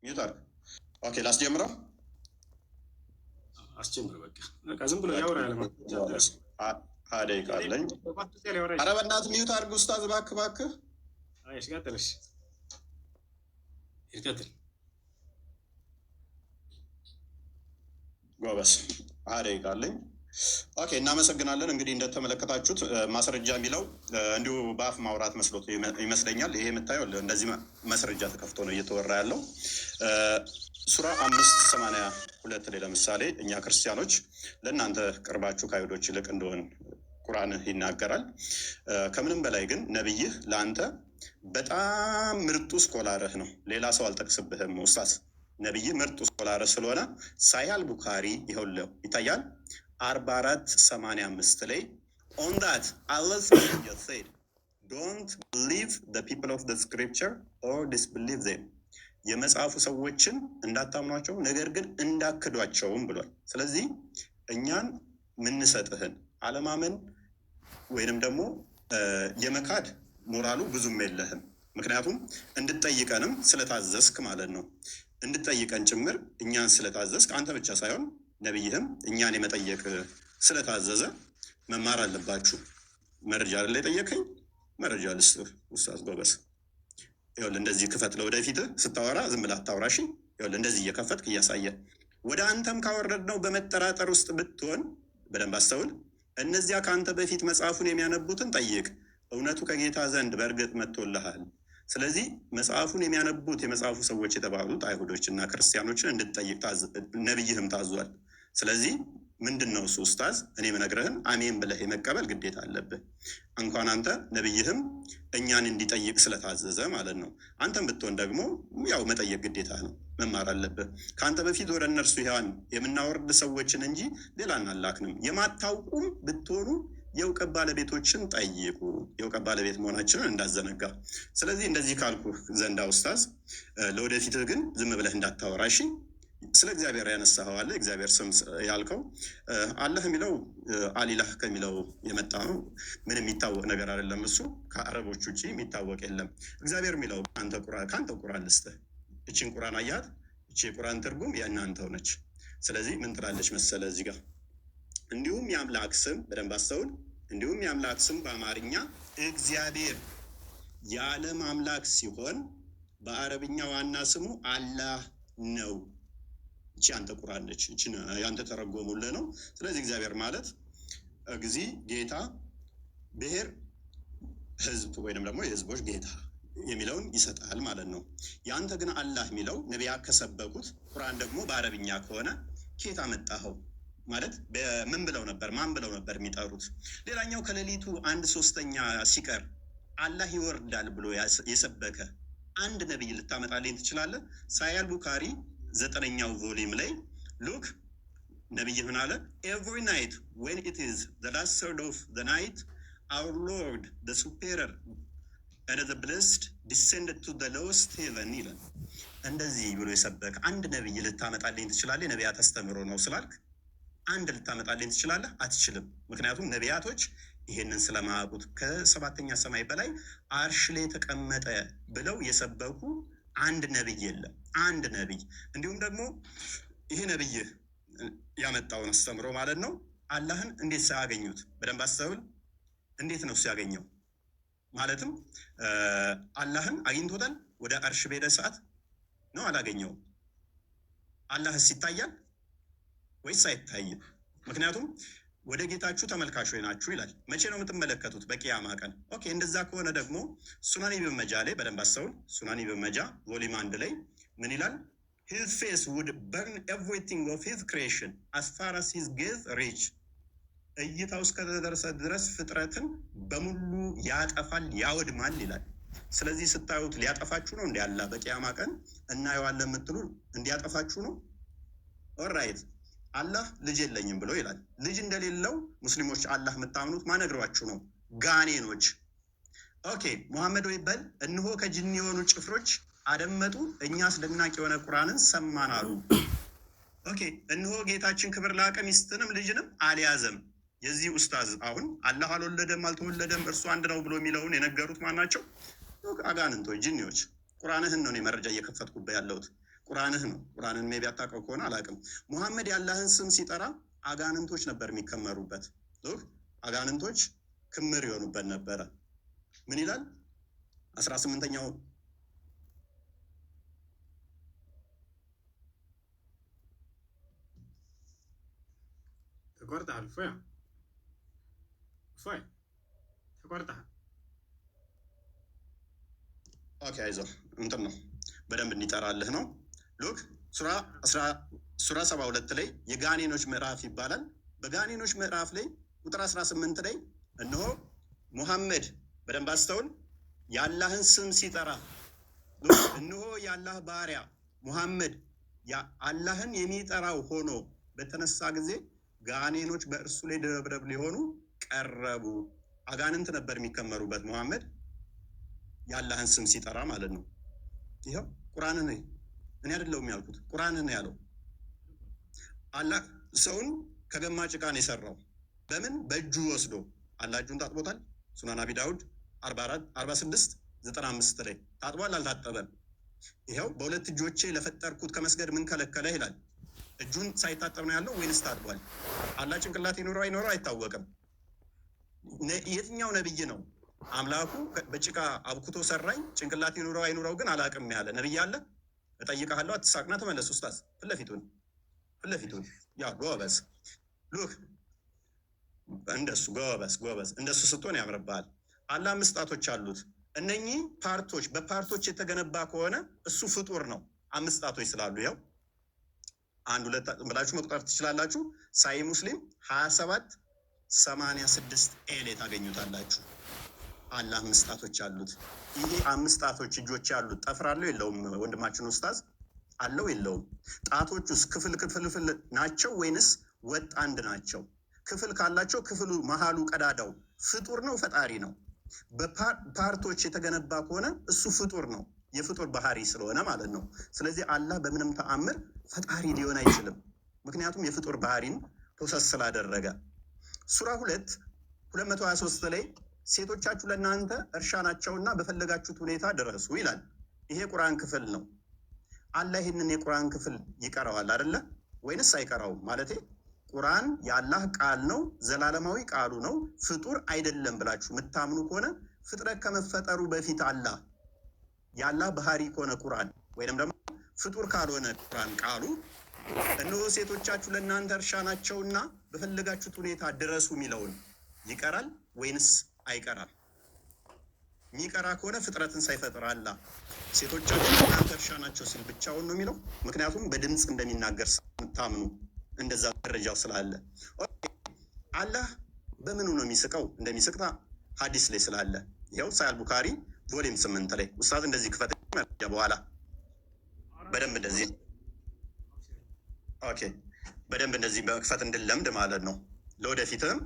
ሚዩት አድርግ። ኦኬ ላስጀምረው። አስጀምር በቃ ዝም ብሎ ያወራ ያለ ደቂቃ አለኝ። ኧረ በእናትህ ሚዩት አድርግ ኡስታዝ፣ እባክህ እባክህ። እሺ ቀጥል። ይቀጥል ጎበስ። ደቂቃ አለኝ። ኦኬ እናመሰግናለን። እንግዲህ እንደተመለከታችሁት ማስረጃ የሚለው እንዲሁ በአፍ ማውራት መስሎት ይመስለኛል። ይሄ የምታየው እንደዚህ ማስረጃ ተከፍቶ ነው እየተወራ ያለው። ሱራ 5:82 ላይ ለምሳሌ እኛ ክርስቲያኖች ለእናንተ ቅርባችሁ ከአይሁዶች ይልቅ እንደሆን ቁርአን ይናገራል። ከምንም በላይ ግን ነብይህ ለአንተ በጣም ምርጡ ስኮላርህ ነው። ሌላ ሰው አልጠቅስብህም ኡስታዝ። ነብይህ ምርጡ ስኮላርህ ስለሆነ ሳሂህ ቡኻሪ ይኸውልህ ይታያል 44:85 ላይ on that Allah's messenger said don't believe the people of the scripture or disbelieve them የመጽሐፉ ሰዎችን እንዳታምኗቸው ነገር ግን እንዳክዷቸውም ብሏል። ስለዚህ እኛን ምንሰጥህን አለማመን ወይንም ደግሞ የመካድ ሞራሉ ብዙም የለህም። ምክንያቱም እንድትጠይቀንም ስለታዘዝክ ማለት ነው። እንድትጠይቀን ጭምር እኛን ስለታዘዝክ አንተ ብቻ ሳይሆን ነብይህም እኛን የመጠየቅ ስለታዘዘ መማር አለባችሁ። መረጃ አይደል የጠየቀኝ? መረጃ ልስጥህ ኡስታዝ ጎበስ። ይኸውልህ እንደዚህ ክፈት። ለወደፊት ስታወራ ዝም ብለህ አታውራሽ። ይኸውልህ እንደዚህ እየከፈትክ እያሳየ ወደ አንተም ካወረድነው በመጠራጠር ውስጥ ብትሆን በደንብ አስተውል። እነዚያ ከአንተ በፊት መጽሐፉን የሚያነቡትን ጠይቅ፣ እውነቱ ከጌታ ዘንድ በእርግጥ መጥቶልሃል። ስለዚህ መጽሐፉን የሚያነቡት የመጽሐፉ ሰዎች የተባሉት አይሁዶችና ክርስቲያኖችን እንድትጠይቅ ነብይህም ታዟል። ስለዚህ ምንድን ነው እሱ ኡስታዝ? እኔ የምነግርህን አሜን ብለህ የመቀበል ግዴታ አለብህ። እንኳን አንተ ነብይህም እኛን እንዲጠይቅ ስለታዘዘ ማለት ነው። አንተም ብትሆን ደግሞ ያው መጠየቅ ግዴታ ነው፣ መማር አለብህ። ከአንተ በፊት ወደ እነርሱ ያን የምናወርድ ሰዎችን እንጂ ሌላ አናላክንም። የማታውቁም ብትሆኑ የእውቀት ባለቤቶችን ጠይቁ። የእውቀት ባለቤት መሆናችንን እንዳዘነጋ። ስለዚህ እንደዚህ ካልኩ ዘንዳ ኡስታዝ፣ ለወደፊትህ ግን ዝም ብለህ እንዳታወራ እሺ። ስለ እግዚአብሔር ያነሳኸው አለ። እግዚአብሔር ስም ያልከው አላህ የሚለው አሊላህ ከሚለው የመጣ ነው። ምን የሚታወቅ ነገር አይደለም። እሱ ከአረቦች ውጭ የሚታወቅ የለም። እግዚአብሔር የሚለው ከአንተ ቁርአን ልስጥህ። እችን ቁርአን አያት። እቺ የቁርአን ትርጉም የእናንተው ነች። ስለዚህ ምን ትላለች መሰለ እዚህ ጋር እንዲሁም የአምላክ ስም በደንብ አስተውል። እንዲሁም የአምላክ ስም በአማርኛ እግዚአብሔር የዓለም አምላክ ሲሆን በአረብኛ ዋና ስሙ አላህ ነው። እቺ አንተ ቁርአን ነች። እቺን ያንተ ተረጎሙልህ ነው። ስለዚህ እግዚአብሔር ማለት ጊዜ ጌታ፣ ብሔር፣ ህዝብ ወይንም ደግሞ የህዝቦች ጌታ የሚለውን ይሰጣል ማለት ነው። ያንተ ግን አላህ የሚለው ነቢያት ከሰበኩት ቁርአን ደግሞ በአረብኛ ከሆነ ኬታ መጣኸው ማለት በምን ብለው ነበር? ማን ብለው ነበር የሚጠሩት? ሌላኛው ከሌሊቱ 1/3 ሲቀር አላህ ይወርዳል ብሎ የሰበከ አንድ ነብይ ልታመጣልኝ ትችላለህ? ሳሂህ ቡኻሪ 9ኛው ቮሊም ላይ ሉክ ነብይ ምን አለ? every night when it is the last third of the night our Lord the superior and the blessed descended to the lowest heaven ይላል። እንደዚህ ብሎ የሰበከ አንድ ነብይ ልታመጣልኝ ትችላለህ? ነቢያት አስተምሮ ነው ስላልክ አንድ ልታመጣልኝ ትችላለህ? አትችልም። ምክንያቱም ነቢያቶች ይሄንን ስለማያውቁት ከ7ኛ ሰማይ በላይ አርሽ ላይ ተቀመጠ ብለው የሰበኩ አንድ ነብይ የለም። አንድ ነብይ። እንዲሁም ደግሞ ይሄ ነብይ ያመጣውን አስተምሮ ማለት ነው አላህን እንዴት ሳያገኙት በደንብ አስተውል። እንዴት ነው ሲያገኘው? ማለትም አላህን አግኝቶታል? ወደ አርሽ በሄደ ሰዓት ነው አላገኘውም? አላህስ ይታያል ወይስ አይታይም? ምክንያቱም ወደ ጌታችሁ ተመልካቾች ናችሁ ይላል። መቼ ነው የምትመለከቱት? በቂያማ ቀን። ኦኬ እንደዛ ከሆነ ደግሞ ሱናን ኢብን መጃ ላይ በደንብ አስተውል። ሱናን ኢብን መጃ ቮሊም 1 ላይ ምን ይላል? his face would burn everything of his creation as far as his gaze reach እይታው እስከደረሰ ድረስ ፍጥረትን በሙሉ ያጠፋል ያወድማል ይላል። ስለዚህ ስታዩት ሊያጠፋችሁ ነው እንዴ? አላህ በቂያማ ቀን እናየዋለን የምትሉ እንዲያጠፋችሁ ነው? ኦልራይት አላህ ልጅ የለኝም ብሎ ይላል። ልጅ እንደሌለው ሙስሊሞች አላህ የምታምኑት ማነግሯችሁ ነው? ጋኔኖች። ኦኬ ሙሐመድ ወይ በል እንሆ ከጅኒ የሆኑ ጭፍሮች አደመጡ፣ እኛ አስደናቂ የሆነ ቁርአንን ሰማን አሉ። ኦኬ እንሆ ጌታችን ክብር ላቀ ሚስትንም ልጅንም አልያዘም። የዚህ ኡስታዝ አሁን አላህ አልወለደም አልተወለደም እርሱ አንድ ነው ብሎ የሚለውን የነገሩት ማን ናቸው? አጋንንቶች፣ ጅኒዎች። ቁርአንህን ነው እኔ መረጃ እየከፈትኩበት ያለሁት። ቁርአንህ ነው። ቁርአንን ሜቢ አታውቀው ከሆነ አላውቅም። ሙሐመድ የአላህን ስም ሲጠራ አጋንንቶች ነበር የሚከመሩበት። አጋንንቶች ክምር ይሆኑበት ነበረ። ምን ይላል 18ኛው ተቆርጠሃል። ፎይ ተቆርጠሃል። ኦኬ አይዞህ፣ እንትን ነው በደንብ እንዲጠራልህ ነው። ሉክ ሱራ 72 ላይ የጋኔኖች ምዕራፍ ይባላል። በጋኔኖች ምዕራፍ ላይ ቁጥር 18 ላይ እነሆ ሙሐመድ በደንብ አስተውል፣ የአላህን ስም ሲጠራ እነሆ የአላህ ባሪያ ሙሐመድ አላህን የሚጠራው ሆኖ በተነሳ ጊዜ ጋኔኖች በእርሱ ላይ ደብረብ ሊሆኑ ቀረቡ። አጋንንት ነበር የሚከመሩበት ሙሐመድ የአላህን ስም ሲጠራ ማለት ነው። ይኸው ቁርአንን እኔ አይደለሁም ያልኩት፣ ቁርአንን ያለው አላህ ሰውን ከገማ ጭቃ ነው የሰራው። በምን በእጁ ወስዶ አላህ እጁን ታጥቦታል። ሱናን አቢ ዳውድ 46:95 ላይ ታጥቧል አልታጠበም? ይኸው በሁለት እጆቼ ለፈጠርኩት ከመስገድ ምን ከለከለ ይላል። እጁን ሳይታጠብ ነው ያለው ወይንስ ታጥቧል? አላህ ጭንቅላት ይኖረው አይኖረው አይታወቅም። የትኛው ነብይ ነው አምላኩ በጭቃ አብኩቶ ሰራኝ ጭንቅላት ይኖረው አይኖረው ግን አላቅም ያለ ነብይ አለ? እጠይቅሃለሁ፣ አትሳቅና ተመለስ። ኡስታዝ ፊት ለፊቱን ያ ጎበዝ ሉክ እንደሱ ጎበዝ እንደሱ ስትሆን ያምርብሃል። አላህ 5 ጣቶች አሉት። እነኚህ ፓርቶች በፓርቶች የተገነባ ከሆነ እሱ ፍጡር ነው። 5 ጣቶች ስላሉ ያው 1 2 ብላችሁ መቁጠር ትችላላችሁ። ሳይ ሙስሊም 27:86 ኤሌ ታገኙታላችሁ። አላህ 5 ጣቶች አሉት። ይሄ 5 ጣቶች እጆች ያሉት ጠፍር አለው የለውም? ወንድማችን ኡስታዝ አለው የለውም? ጣቶቹስ ክፍል ናቸው ወይንስ ወጥ አንድ ናቸው? ክፍል ካላቸው ክፍሉ መሃሉ ቀዳዳው ፍጡር ነው ፈጣሪ ነው? በፓርቶች የተገነባ ከሆነ እሱ ፍጡር ነው፣ የፍጡር ባህሪ ስለሆነ ማለት ነው። ስለዚህ አላህ በምንም ተአምር ፈጣሪ ሊሆን አይችልም፣ ምክንያቱም የፍጡር ባህሪን ፕሮሰስ ስላደረገ። ሱራ 2:223 ላይ ሴቶቻችሁ ለእናንተ እርሻ ናቸውና በፈለጋችሁት ሁኔታ ድረሱ ይላል። ይሄ ቁርአን ክፍል ነው። አላህ ይህንን የቁርአን ክፍል ይቀረዋል አይደለ ወይንስ አይቀራውም? ማለቴ ቁርአን የአላህ ቃል ነው፣ ዘላለማዊ ቃሉ ነው፣ ፍጡር አይደለም ብላችሁ የምታምኑ ከሆነ ፍጥረት ከመፈጠሩ በፊት አላህ የአላህ ባህሪ ከሆነ ቁርአን ወይንም ደግሞ ፍጡር ካልሆነ ቁርአን ቃሉ እነሆ ሴቶቻችሁ ለእናንተ እርሻ ናቸውና በፈለጋችሁት ሁኔታ ድረሱ የሚለውን ይቀራል ወይንስ አይቀራም? የሚቀራ ከሆነ ፍጥረትን ሳይፈጥር አላህ ሴቶቻችሁ ለእናንተ እርሻ ናቸው ሲል ብቻውን ነው የሚለው። ምክንያቱም በድምፅ እንደሚናገር የምታምኑ እንደዛ ደረጃው ስላለ አላህ በምኑ ነው የሚስቀው? እንደሚስቅታ ሀዲስ ላይ ስላለ ይኸው ሳያል ቡካሪ ቮሊም 8 ላይ ኡስታዝ እንደዚህ ክፈት መረጃ በኋላ በደንብ እንደዚህ ኦኬ፣ በደንብ እንደዚህ በክፈት እንድለምድ ማለት ነው። ለወደፊትም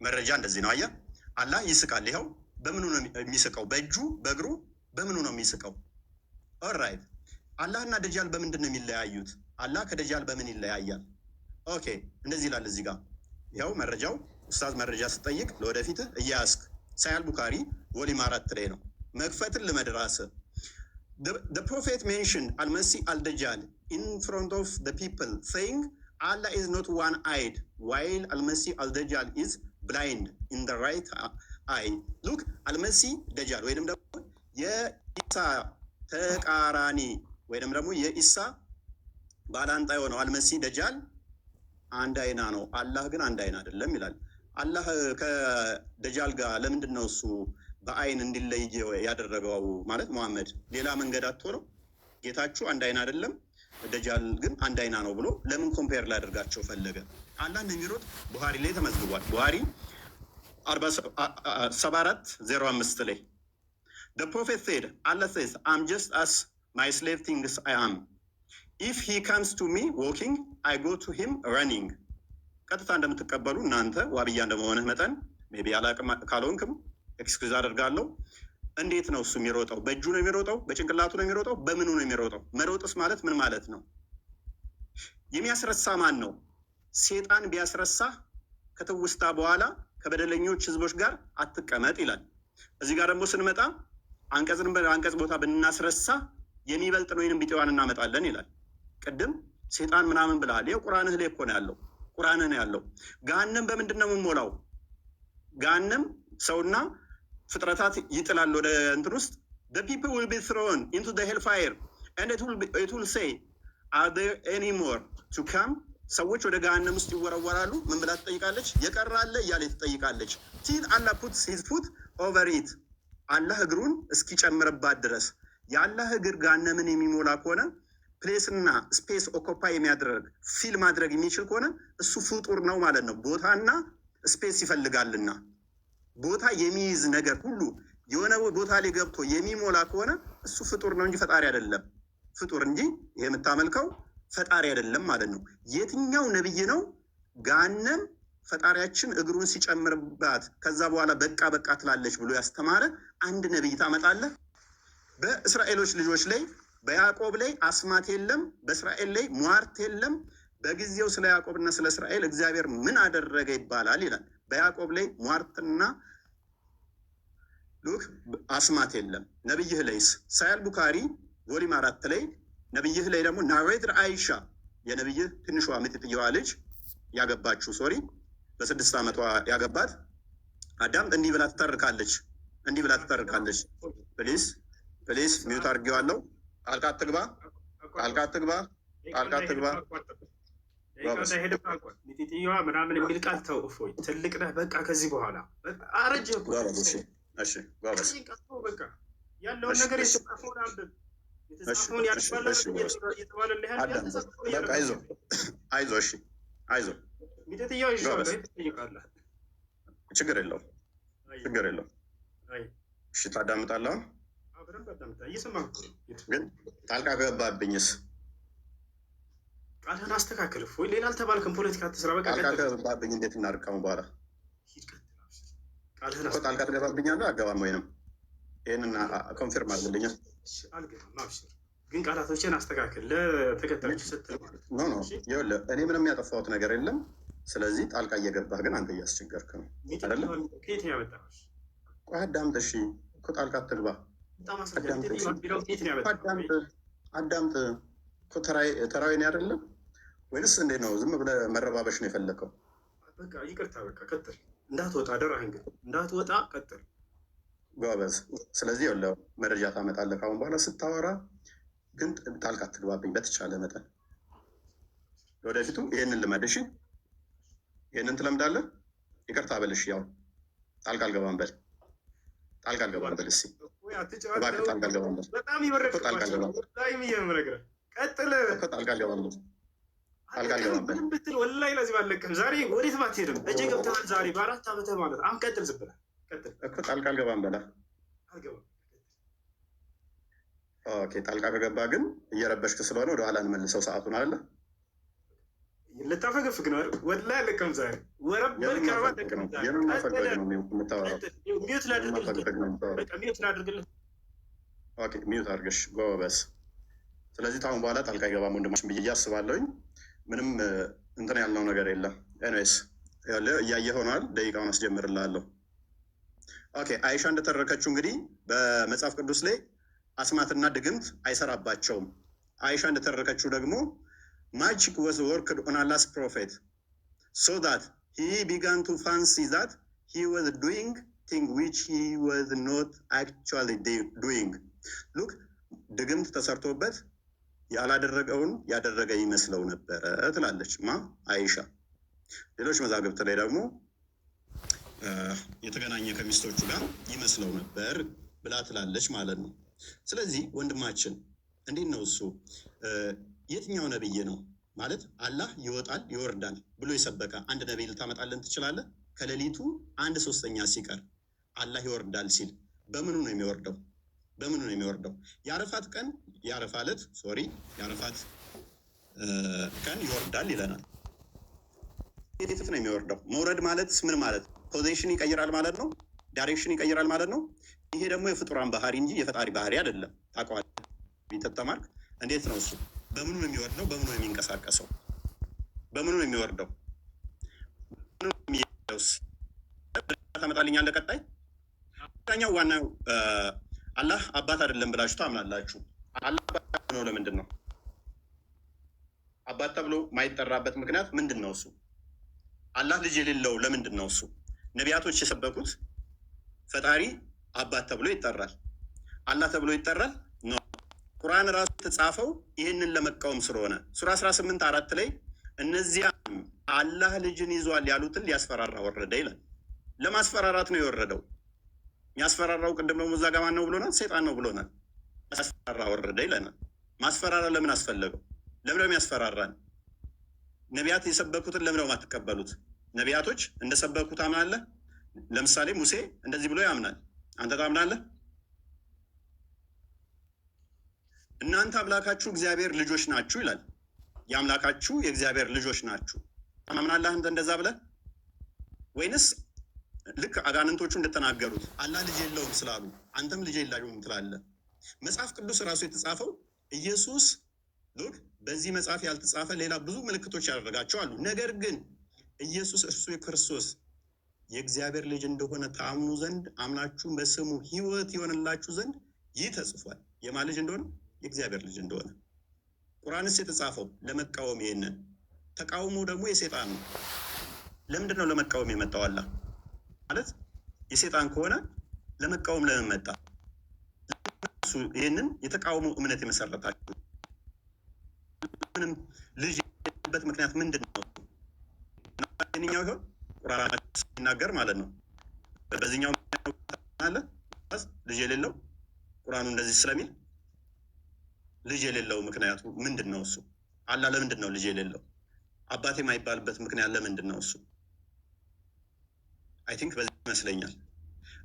መረጃ እንደዚህ ነው። አየህ አላህ ይስቃል። ይኸው በምኑ ነው የሚስቀው? በእጁ በእግሩ በምኑ ነው የሚስቀው? ኦልራይት አላህና ደጃል በምንድን ነው የሚለያዩት? አላህ ከደጃል በምን ይለያያል? ኦኬ እንደዚህ ይላል እዚህ ጋር ይኸው መረጃው። ኡስታዝ መረጃ ስጠይቅ ለወደፊት እያያስክ ሳያል ቡካሪ ቮሊም 4 ላይ ነው። መክፈትን ልመድራስ The prophet mentioned Al-Masih al-Dajjal in front of the people saying Allah is not one-eyed while Al-Masih al-Dajjal is blind in the right eye. Look Al-Masih Dajjal ወይንም ደግሞ የኢሳ ተቃራኒ ወይንም ደግሞ የኢሳ ባላንጣ የሆነው አልመሲህ ደጃል አንድ አይና ነው፣ አላህ ግን አንድ አይና አይደለም ይላል። አላህ ከደጃል ጋር ለምንድን ነው እሱ በአይን እንዲለይ ያደረገው? ማለት ሙሐመድ ሌላ መንገድ አጥቶ ነው ጌታችሁ አንድ አይና አይደለም ደጃል ግን አንድ አይና ነው ብሎ ለምን ኮምፔር ላደርጋቸው ፈለገ? አላህ እንደሚሮጥ ቡሃሪ ላይ ተመዝግቧል። ቡሃሪ 74:05 ላይ The prophet said, Allah says, I'm just as my slave thinks I am. If he comes to me walking, I go to him running. ቀጥታ እንደምትቀበሉ እናንተ ዋብያ እንደመሆንህ መጠን ሜቢ አላቅም ካልሆንክም ኤክስኪውዝ አደርጋለሁ። እንዴት ነው እሱ የሚሮጠው? በእጁ ነው የሚሮጠው? በጭንቅላቱ ነው የሚሮጠው? በምኑ ነው የሚሮጠው? መሮጥስ ማለት ምን ማለት ነው? የሚያስረሳ ማን ነው? ሴጣን ቢያስረሳ ከትውስታ በኋላ ከበደለኞች ህዝቦች ጋር አትቀመጥ ይላል። እዚህ ጋር ደግሞ ስንመጣ አንቀጽን በአንቀጽ ቦታ ብናስረሳ የሚበልጥን ወይንም ቢጤዋን እናመጣለን ይላል። ቅድም ሴጣን ምናምን ብለሃል። ይኸው ቁርአንህ ላይ እኮ ነው ያለው። ቁርአንህ ነው ያለው። ገሃነም በምንድን ነው የምንሞላው? ገሃነም ሰውና ፍጥረታት ይጥላል ወደ እንትን ውስጥ the people will be thrown into the hellfire and it will say are there any more to come? ሰዎች ወደ ገሃነም ውስጥ ይወረወራሉ። ምን ብላ ትጠይቃለች? የቀራለ እያለ ትጠይቃለች። till Allah puts his foot over it አላህ እግሩን እስኪጨምርባት ድረስ። የአላህ እግር ገሃነምን የሚሞላ ከሆነ ፕሌስና ስፔስ ኦኮፓይ የሚያደርግ ፊል ማድረግ የሚችል ከሆነ እሱ ፍጡር ነው ማለት ነው። ቦታና ስፔስ ይፈልጋልና ቦታ የሚይዝ ነገር ሁሉ የሆነ ቦታ ላይ ገብቶ የሚሞላ ከሆነ እሱ ፍጡር ነው እንጂ ፈጣሪ አይደለም። ፍጡር እንጂ ይሄ የምታመልከው ፈጣሪ አይደለም ማለት ነው። የትኛው ነብይ ነው ገሃነም ፈጣሪያችን እግሩን ሲጨምርባት ከዛ በኋላ በቃ በቃ ትላለች ብሎ ያስተማረ አንድ ነብይ ታመጣለህ? በእስራኤሎች ልጆች ላይ በያዕቆብ ላይ አስማት የለም፣ በእስራኤል ላይ ሟርት የለም። በጊዜው ስለ ያዕቆብና ስለ እስራኤል እግዚአብሔር ምን አደረገ ይባላል ይላል። በያዕቆብ ላይ ሟርትና ሉክ አስማት የለም። ነብይህ ላይስ ሳያል ቡካሪ ቮሊም 4 ላይ ነብይህ ላይ ደግሞ ናሬድር አይሻ የነብይህ ትንሿ ምጥጥየዋ ልጅ ያገባችው በ6 ዓመቷ ያገባት አዳም እንዲህ ብላ ትተርካለች። ፕሊስ ሚዩት አድርጌዋለሁ። ጣልቃ አትግባ። ሚጢጥየዋ ምናምን የሚል ቃል ተው። እፎይ ትልቅ ነህ በቃ። ከዚህ በኋላ አረጀ እኮ። በቃ ያለውን ነገር የተጻፈውን አንብብ። የተጻፈውን እየተባለልህ አይዞህ ሚጢጥየዋ ይሻላል። ትጠይቃለህ። ችግር የለውም። እሺ ታዳምጣለህ። ግን ጣልቃ ገባብኝስ? ቃልህን አስተካክል። እፎይ ሌላ አልተባልክም። ፖለቲካ አትስራ። በቃ ጣልቃ ገባብኝ እንዴት እናድርግ? በኋላ ጣልቃ ትገባብኛለህ? አገባም ወይንም ይህንን ኮንፊርም አድርግልኝ። ግን ቃላቶችን አስተካክል ለተከታዮች ስትል ማለት ነው። ይኸውልህ እኔ ምንም ያጠፋሁት ነገር የለም። ስለዚህ ጣልቃ እየገባህ ግን አንተ እያስቸገርክ ነው አይደለም? ከየት ያመጣህ? ቆይ አዳምጥ። እሺ እኮ ጣልቃ አትግባ። አዳምጥ እኮ ተራዊን አይደለም ወይንስ እንዴት ነው? ዝም ብለህ መረባበሽ ነው የፈለከው? በቃ ይቅርታ። በቃ ቀጥል። እንዳትወጣ አደራህን። ግን እንዳትወጣ ቀጥል። ጎበዝ። ስለዚህ ያለው መረጃ ታመጣለህ ካሁን በኋላ ስታወራ። ግን ጣልቃ አትግባብኝ በተቻለ መጠን። ወደፊቱ ይህንን ልመድ። እሺ ይህንን ትለምዳለህ። ይቅርታ በልሽ። ያው ጣልቃ አልገባም በል። እስኪ እባክህ ጣልቃ አልገባም በል። በጣም ይበረድ። ጣልቃ አልገባም በል። ብትል ወላሂ ለዚህ ባለቅም ዛሬ ወዴት ባትሄድም እጄ ገብተሃል። ዛሬ በ4 ዓመት ማለት አሁን ቀጥል። ዝም ብለህ ቀጥል እኮ ጣልቃ አልገባም በላ። ኦኬ ጣልቃ ከገባ ግን እየረበሽክ ስለሆነ ወደኋላ እንመልሰው ሰዓቱን አለ። ልታፈገፍግ ነው አይደል? ወላሂ አለቅም ዛሬ ወረበል ከረባት ሚዩት አድርገሽ ጎበዝ። ስለዚህ ታሁን በኋላ ጣልቃ አይገባም ወንድማችን ብዬ እያስባለሁኝ። ምንም እንትን ያልነው ነገር የለም። ኤኒዌይስ እያየህ ሆኗል። ደቂቃውን አስጀምርልሃለሁ። ኦኬ አይሻ እንደተረከችው እንግዲህ በመጽሐፍ ቅዱስ ላይ አስማትና ድግምት አይሰራባቸውም። አይሻ እንደተረከችው ደግሞ magic was worked on Allah's prophet so that he began to fancy that he was doing things which he was not actually doing. Look, ድግምት ተሰርቶበት ያላደረገውን ያደረገ ይመስለው ነበረ ትላለች አይሻ። ሌሎች መዛግብት ላይ ደግሞ የተገናኘ ከሚስቶቹ ጋር ይመስለው ነበር ብላ ትላለች ማለት ነው። ስለዚህ ወንድማችን እንዴት ነው እሱ የትኛው ነብይ ነው ማለት አላህ ይወጣል ይወርዳል ብሎ የሰበከ አንድ ነብይ ልታመጣለን ትችላለህ? ከሌሊቱ 1/3 ሲቀር አላህ ይወርዳል ሲል በምኑ ነው የሚወርደው? የአረፋት ቀን የአረፋት ቀን ይወርዳል ይለናል። የት ነው የሚወርደው? መውረድ ማለት ምን ማለት? ፖዚሽን ይቀይራል ማለት ነው። ዳይሬክሽን ይቀይራል ማለት ነው። ይሄ ደግሞ የፍጡራን ባህሪ እንጂ የፈጣሪ ባህሪ አይደለም። ታውቀዋለህ ቢተማርክ። እንዴት ነው እሱ? በምኑ ነው የሚወርደው? በምኑ ነው የሚንቀሳቀሰው? በምኑ ነው የሚወርደው? ታመጣልኛለህ? ቀጣይ ዋናው አላህ አባት አይደለም ብላችሁ ታምናላችሁ። አላህ አባት ነው። ለምንድን ነው አባት ተብሎ ማይጠራበት ምክንያት ምንድን ነው? እሱ አላህ ልጅ የሌለው ለምንድን ነው? እሱ ነቢያቶች የሰበኩት ፈጣሪ አባት ተብሎ ይጠራል፣ አላህ ተብሎ ይጠራል ነው። ቁርአን ራሱ የተጻፈው ይህንን ለመቃወም ስለሆነ ሱራ 18:4 ላይ እነዚያ አላህ ልጅን ይዟል ያሉትን ሊያስፈራራ ወረደ ይላል። ለማስፈራራት ነው የወረደው። የሚያስፈራራው ቅድም ደግሞ እዛ ጋ ማን ነው ብሎናል? ሰይጣን ነው ብሎናል። ማስፈራራ ወረደ ይለናል። ማስፈራራ ለምን አስፈለገው? ለምን ነው የሚያስፈራራን? ነቢያት የሰበኩትን ለምን ነው የማትቀበሉት? ነቢያቶች እንደሰበኩ ታምናለህ? ለምሳሌ ሙሴ እንደዚህ ብሎ ያምናል። አንተ ታምናለህ? እናንተ አምላካችሁ እግዚአብሔር ልጆች ናችሁ ይላል። የአምላካችሁ የእግዚአብሔር ልጆች ናችሁ ታምናለህ አንተ እንደዛ ብለህ? ወይንስ ልክ አጋንንቶቹ እንደተናገሩት አላህ ልጅ የለውም ስላሉ አንተም ልጅ የላቸውም ትላለህ? መጽሐፍ ቅዱስ ራሱ የተጻፈው ኢየሱስ ሉክ በዚህ መጽሐፍ ያልተጻፈ ሌላ ብዙ ምልክቶች ያደረጋቸው አሉ። ነገር ግን ኢየሱስ እርሱ የክርስቶስ የእግዚአብሔር ልጅ እንደሆነ ታምኑ ዘንድ አምናችሁም በስሙ ሕይወት ይሆንላችሁ ዘንድ ይህ ተጽፏል። የማን ልጅ እንደሆነ? የእግዚአብሔር ልጅ እንደሆነ። ቁርአንስ የተጻፈው ለመቃወም፣ ይሄንን ተቃውሞ ደግሞ የሴጣን ነው። ለምንድን ነው ለመቃወም የመጣው? አላህ ማለት የሴጣን ከሆነ ለመቃወም ለምን መጣ? ይህንን የተቃውሞ እምነት የመሰረታችሁ ምንም ልጅ የሌለበት ምክንያት ምንድን ነው? ኛው ይሆን ቁርአን ሲናገር ማለት ነው። በዚህኛው አለ ልጅ የሌለው ቁርአኑ እንደዚህ ስለሚል ልጅ የሌለው ምክንያቱ ምንድን ነው? እሱ አላህ ለምንድን ነው ልጅ የሌለው? አባቴ የማይባልበት ምክንያት ለምንድን ነው? እሱ አይ ቲንክ በዚህ ይመስለኛል።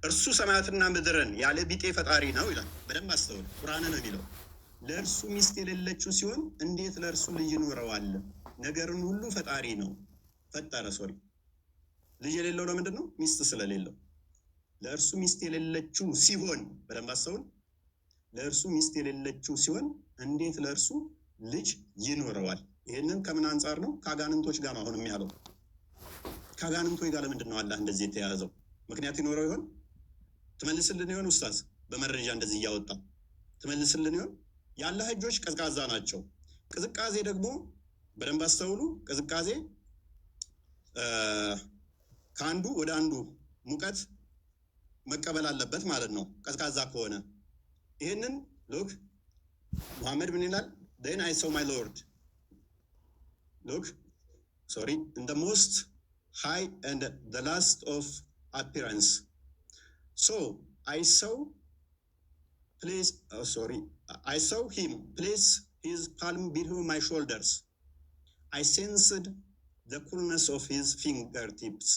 እርሱ ሰማያትና ምድርን ያለ ቢጤ ፈጣሪ ነው ይላል። በደንብ አስተውል። ቁርአን ነው የሚለው። ለእርሱ ሚስት የሌለችው ሲሆን እንዴት ለእርሱ ልጅ ይኖረዋል? ነገርን ሁሉ ፈጣሪ ነው ፈጠረ። ሶሪ ልጅ የሌለው ለምንድን ነው? ሚስት ስለሌለው። ለእርሱ ሚስት የሌለችው ሲሆን፣ በደንብ አስተውል። ለእርሱ ሚስት የሌለችው ሲሆን እንዴት ለእርሱ ልጅ ይኖረዋል? ይህንን ከምን አንጻር ነው? ከአጋንንቶች ጋር ነው አሁንም ያለው። ከአጋንንቶች ጋር ለምንድን ነው አላህ እንደዚህ የተያዘው? ምክንያት ይኖረው ይሆን? ትመልስልን ይሆን? ኡስታዝ በመረጃ እንደዚህ እያወጣ ትመልስልን ይሆን? የአላህ እጆች ቀዝቃዛ ናቸው። ቅዝቃዜ ደግሞ በደንብ አስተውሉ። ቅዝቃዜ ከአንዱ ወደ አንዱ ሙቀት መቀበል አለበት ማለት ነው፣ ቀዝቃዛ ከሆነ። ይህንን ሎክ ሙሐመድ ምን ይላል? then I saw my Lord look sorry in the most high and the last of appearance, so I saw him place his palm between my shoulders. I sensed the coolness of his fingertips.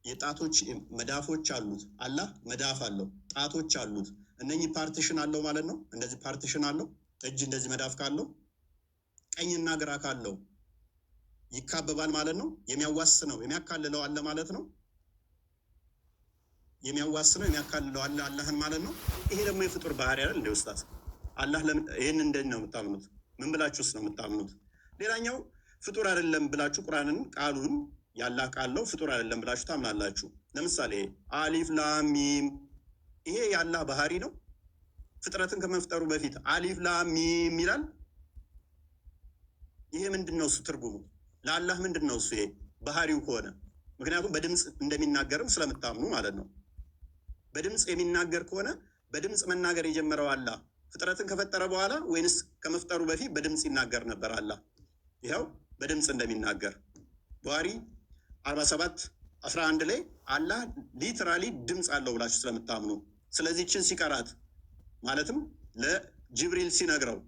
የጣቶች መዳፎች አሉት። አላህ መዳፍ አለው፣ ጣቶች አሉት። እነኚህ ፓርቲሽን አለው ማለት ነው። እንደዚህ ፓርቲሽን አለው። እጅ እንደዚህ መዳፍ ካለው ቀኝና ግራ ካለው ይካበባል ማለት ነው። የሚያዋስነው የሚያካልለው አለ ማለት ነው። የሚያዋስነው የሚያካልለው አለ አላህን ማለት ነው። ይሄ ደግሞ የፍጡር ባህሪ አይደል እንደ ኡስታዝ? አላህ ይህን እንደት ነው የምታምኑት? ምን ብላችሁስ ነው የምታምኑት? ሌላኛው ፍጡር አይደለም ብላችሁ ቁርአንን ቃሉን ያላህ ቃል ነው ፍጡር አይደለም ብላችሁ ታምናላችሁ። ለምሳሌ አሊፍ ላም ሚም፣ ይሄ ያላህ ባህሪ ነው። ፍጥረትን ከመፍጠሩ በፊት አሊፍ ላም ሚም ይላል። ይሄ ምንድን ነው? እሱ ትርጉሙ ለአላህ ምንድን ነው? እሱ ይሄ ባህሪው ከሆነ ምክንያቱም በድምፅ እንደሚናገርም ስለምታምኑ ማለት ነው። በድምፅ የሚናገር ከሆነ በድምፅ መናገር የጀመረው አላህ ፍጥረትን ከፈጠረ በኋላ ወይንስ ከመፍጠሩ በፊት በድምፅ ይናገር ነበር አላህ? ይኸው በድምፅ እንደሚናገር ባህሪ 47:11 ላይ አላህ ሊትራሊ ድምፅ አለው ብላችሁ ስለምታምኑ፣ ስለዚህ ችን ሲቀራት ማለትም ለጅብሪል ሲነግረው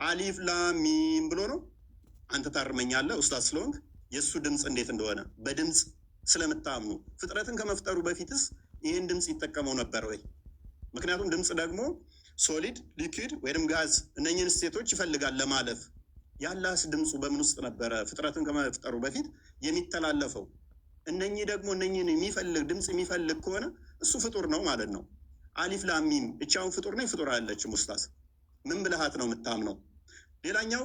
አሊፍ ላም ሚም ብሎ ነው። አንተ ታርመኛለህ ኡስታዝ ስለሆንክ የእሱ ድምፅ እንዴት እንደሆነ በድምፅ ስለምታምኑ። ፍጥረትን ከመፍጠሩ በፊትስ ይህን ድምፅ ይጠቀመው ነበር ወይ? ምክንያቱም ድምፅ ደግሞ ሶሊድ፣ ሊኩዊድ ወይም ጋዝ እነኝህን ስቴቶች ይፈልጋል ለማለፍ። ያላህስ ድምፁ በምን ውስጥ ነበረ ፍጥረትን ከመፍጠሩ በፊት የሚተላለፈው? እነኚህ ደግሞ እነኝህን የሚፈልግ ድምፅ የሚፈልግ ከሆነ እሱ ፍጡር ነው ማለት ነው። አሊፍ ላም ሚም እቻውን ፍጡር ነው ፍጡር አለችም? ኡስታዝ ምን ብልሃት ነው የምታምነው? ሌላኛው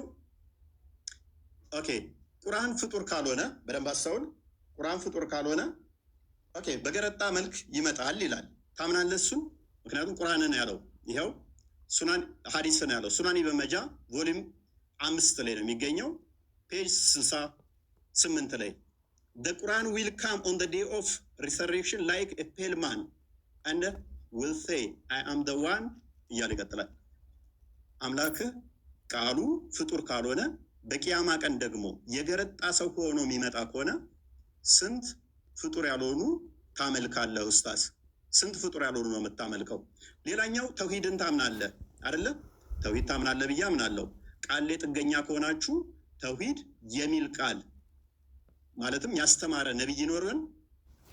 ኦኬ ቁርአን ፍጡር ካልሆነ በደንብ አስተውል። ቁርአን ፍጡር ካልሆነ ኦኬ በገረጣ መልክ ይመጣል ይላል። ታምናለህ እሱን? ምክንያቱም ቁርአንን ያለው ይኸው ሱናን ሀዲስ ነው ያለው። ሱናን ኢብን ማጃ ቮሊዩም 5 ላይ ነው የሚገኘው ፔጅ 68 ላይ the Quran will come on the day of resurrection like a pale man and will say I am the one እያለ ይቀጥላል። አምላክ ቃሉ ፍጡር ካልሆነ በቂያማ ቀን ደግሞ የገረጣ ሰው ሆኖ የሚመጣ ከሆነ ስንት ፍጡር ያልሆኑ ታመልካለህ ኡስታዝ? ስንት ፍጡር ያልሆኑ ነው የምታመልከው? ሌላኛው ተውሂድን ታምናለህ አይደለ? ተውሂድ ታምናለህ ብዬ አምናለሁ። ቃል ላይ ጥገኛ ከሆናችሁ ተውሂድ የሚል ቃል ማለትም ያስተማረ ነብይ ይኖርን